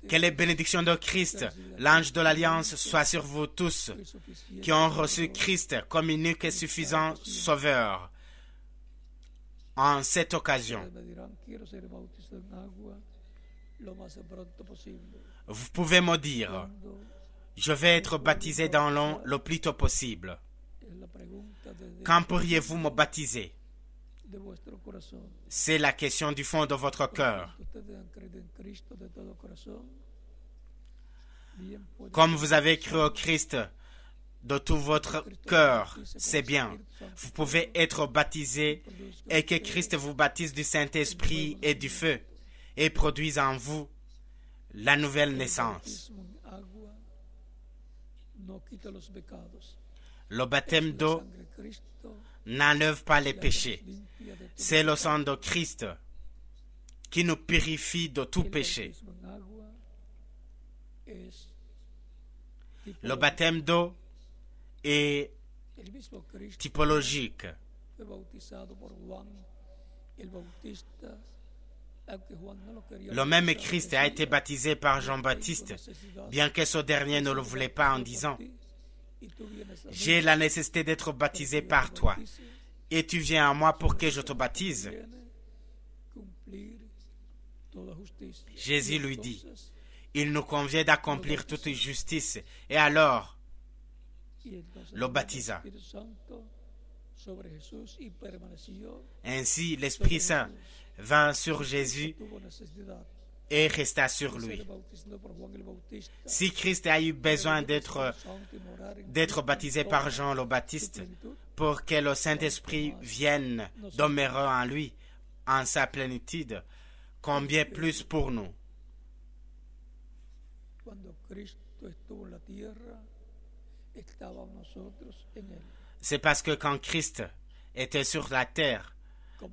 Que les bénédictions de Christ, l'ange de l'Alliance, soient sur vous tous qui ont reçu Christ comme unique et suffisant Sauveur. En cette occasion, vous pouvez me dire, je vais être baptisé dans l'eau le plus tôt possible. Quand pourriez-vous me baptiser? C'est la question du fond de votre cœur. Comme vous avez cru au Christ de tout votre cœur, c'est bien. Vous pouvez être baptisé et que Christ vous baptise du Saint-Esprit et du feu et produise en vous la nouvelle naissance. Le baptême d'eau n'enlève pas les péchés. C'est le sang de Christ qui nous purifie de tout péché. Le baptême d'eau est typologique. Le même Christ a été baptisé par Jean-Baptiste, bien que ce dernier ne le voulait pas en disant « J'ai la nécessité d'être baptisé par toi, et tu viens à moi pour que je te baptise. » Jésus lui dit « Il nous convient d'accomplir toute justice. » Et alors, le baptisa. Ainsi, l'Esprit Saint vint sur Jésus et resta sur lui. Si Christ a eu besoin d'être baptisé par Jean le Baptiste pour que le Saint-Esprit vienne demeurer en lui, en sa plénitude, combien plus pour nous? C'est parce que quand Christ était sur la terre,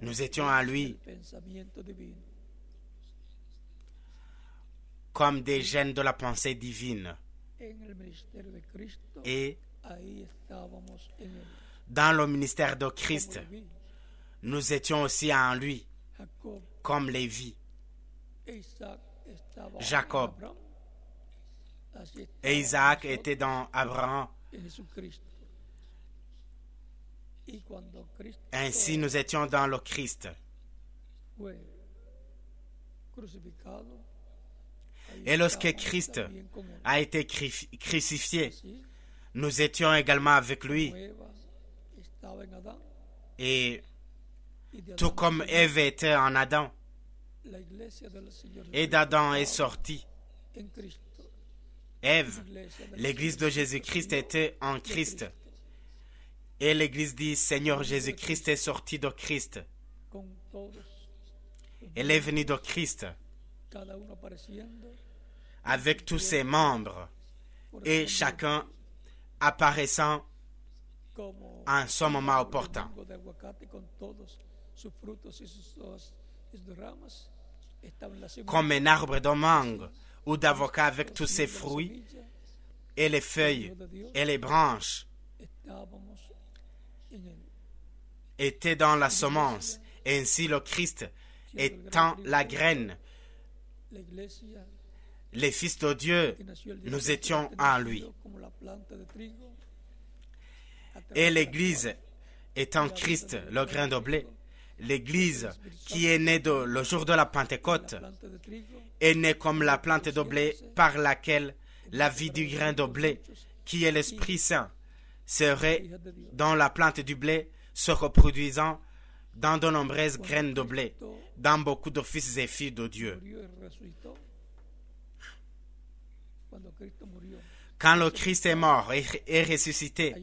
nous étions en lui comme des gènes de la pensée divine. Et dans le ministère de Christ, nous étions aussi en lui, comme Lévi, Jacob, et Isaac était dans Abraham. Ainsi, nous étions dans le Christ. Et lorsque Christ a été crucifié, nous étions également avec lui. Et tout comme Ève était en Adam, et d'Adam est sorti Ève, l'Église de Jésus-Christ était en Christ. Et l'Église dit, Seigneur Jésus-Christ est sorti de Christ. Elle est venue de Christ avec tous ses membres et chacun apparaissant en son moment opportun. Comme un arbre de mangue ou d'avocat avec tous ses fruits et les feuilles et les branches étaient dans la semence. Ainsi le Christ étant la graine, les fils de Dieu, nous étions en lui. Et l'Église étant Christ, le grain de blé, l'Église qui est née le jour de la Pentecôte est née comme la plante de blé par laquelle la vie du grain de blé, qui est l'Esprit Saint, serait dans la plante du blé, se reproduisant dans de nombreuses graines de blé, dans beaucoup de fils et filles de Dieu. Quand le Christ est mort et ressuscité,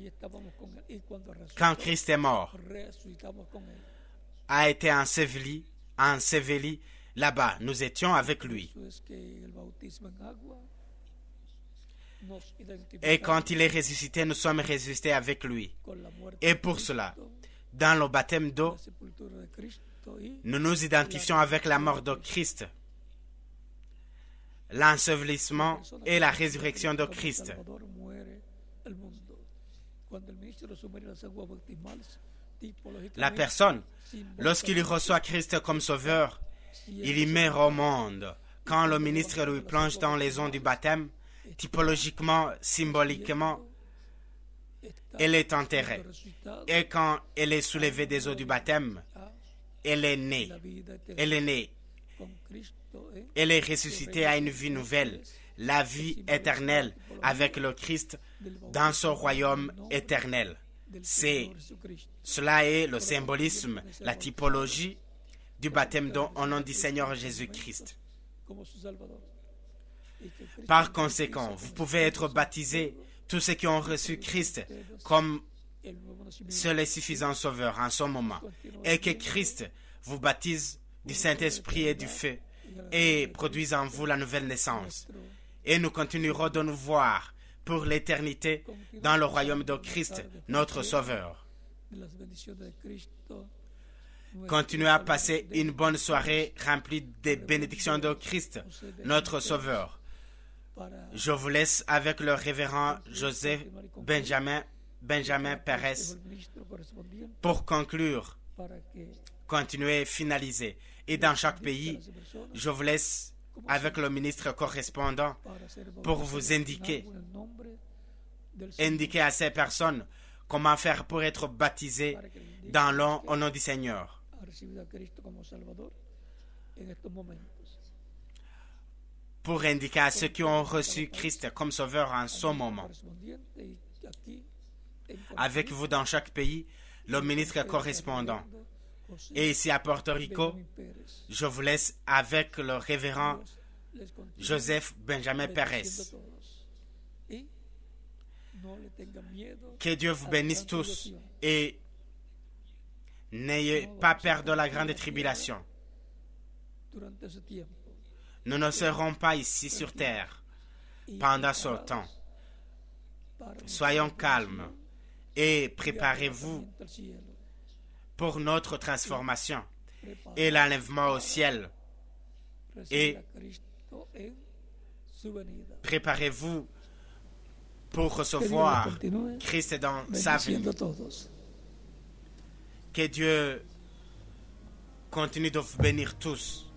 quand Christ est mort, a été enseveli là-bas, nous étions avec lui. Et quand il est ressuscité, nous sommes ressuscités avec lui. Et pour cela, dans le baptême d'eau, nous nous identifions avec la mort de Christ, l'ensevelissement et la résurrection de Christ. La personne, lorsqu'il reçoit Christ comme sauveur, il y meurt au monde quand le ministre lui plonge dans les eaux du baptême, typologiquement, symboliquement, elle est enterrée. Et quand elle est soulevée des eaux du baptême, elle est née. Elle est née. Elle est ressuscitée à une vie nouvelle, la vie éternelle avec le Christ dans son royaume éternel. Cela est le symbolisme, la typologie du baptême au nom du Seigneur Jésus-Christ. Par conséquent, vous pouvez être baptisés, tous ceux qui ont reçu Christ comme seul et suffisant Sauveur en ce moment, et que Christ vous baptise du Saint-Esprit et du feu, et produise en vous la nouvelle naissance. Et nous continuerons de nous voir pour l'éternité dans le royaume de Christ, notre Sauveur. Continuez à passer une bonne soirée remplie des bénédictions de Christ, notre Sauveur. Je vous laisse avec le révérend Joseph Benjamin Pérez pour conclure, continuer et finaliser. Et dans chaque pays, je vous laisse avec le ministre correspondant pour vous indiquer à ces personnes comment faire pour être baptisés dans l'eau au nom du Seigneur. Pour indiquer à ceux qui ont reçu Christ comme Sauveur en ce moment. Avec vous dans chaque pays, le ministre correspondant. Et ici à Porto Rico, je vous laisse avec le révérend Joseph Benjamin Pérez. Que Dieu vous bénisse tous et n'ayez pas peur de la grande tribulation. Nous ne serons pas ici sur terre pendant ce temps. Soyons calmes et préparez-vous pour notre transformation et l'enlèvement au ciel. Et préparez-vous pour recevoir Christ dans sa vie. Que Dieu continue de vous bénir tous.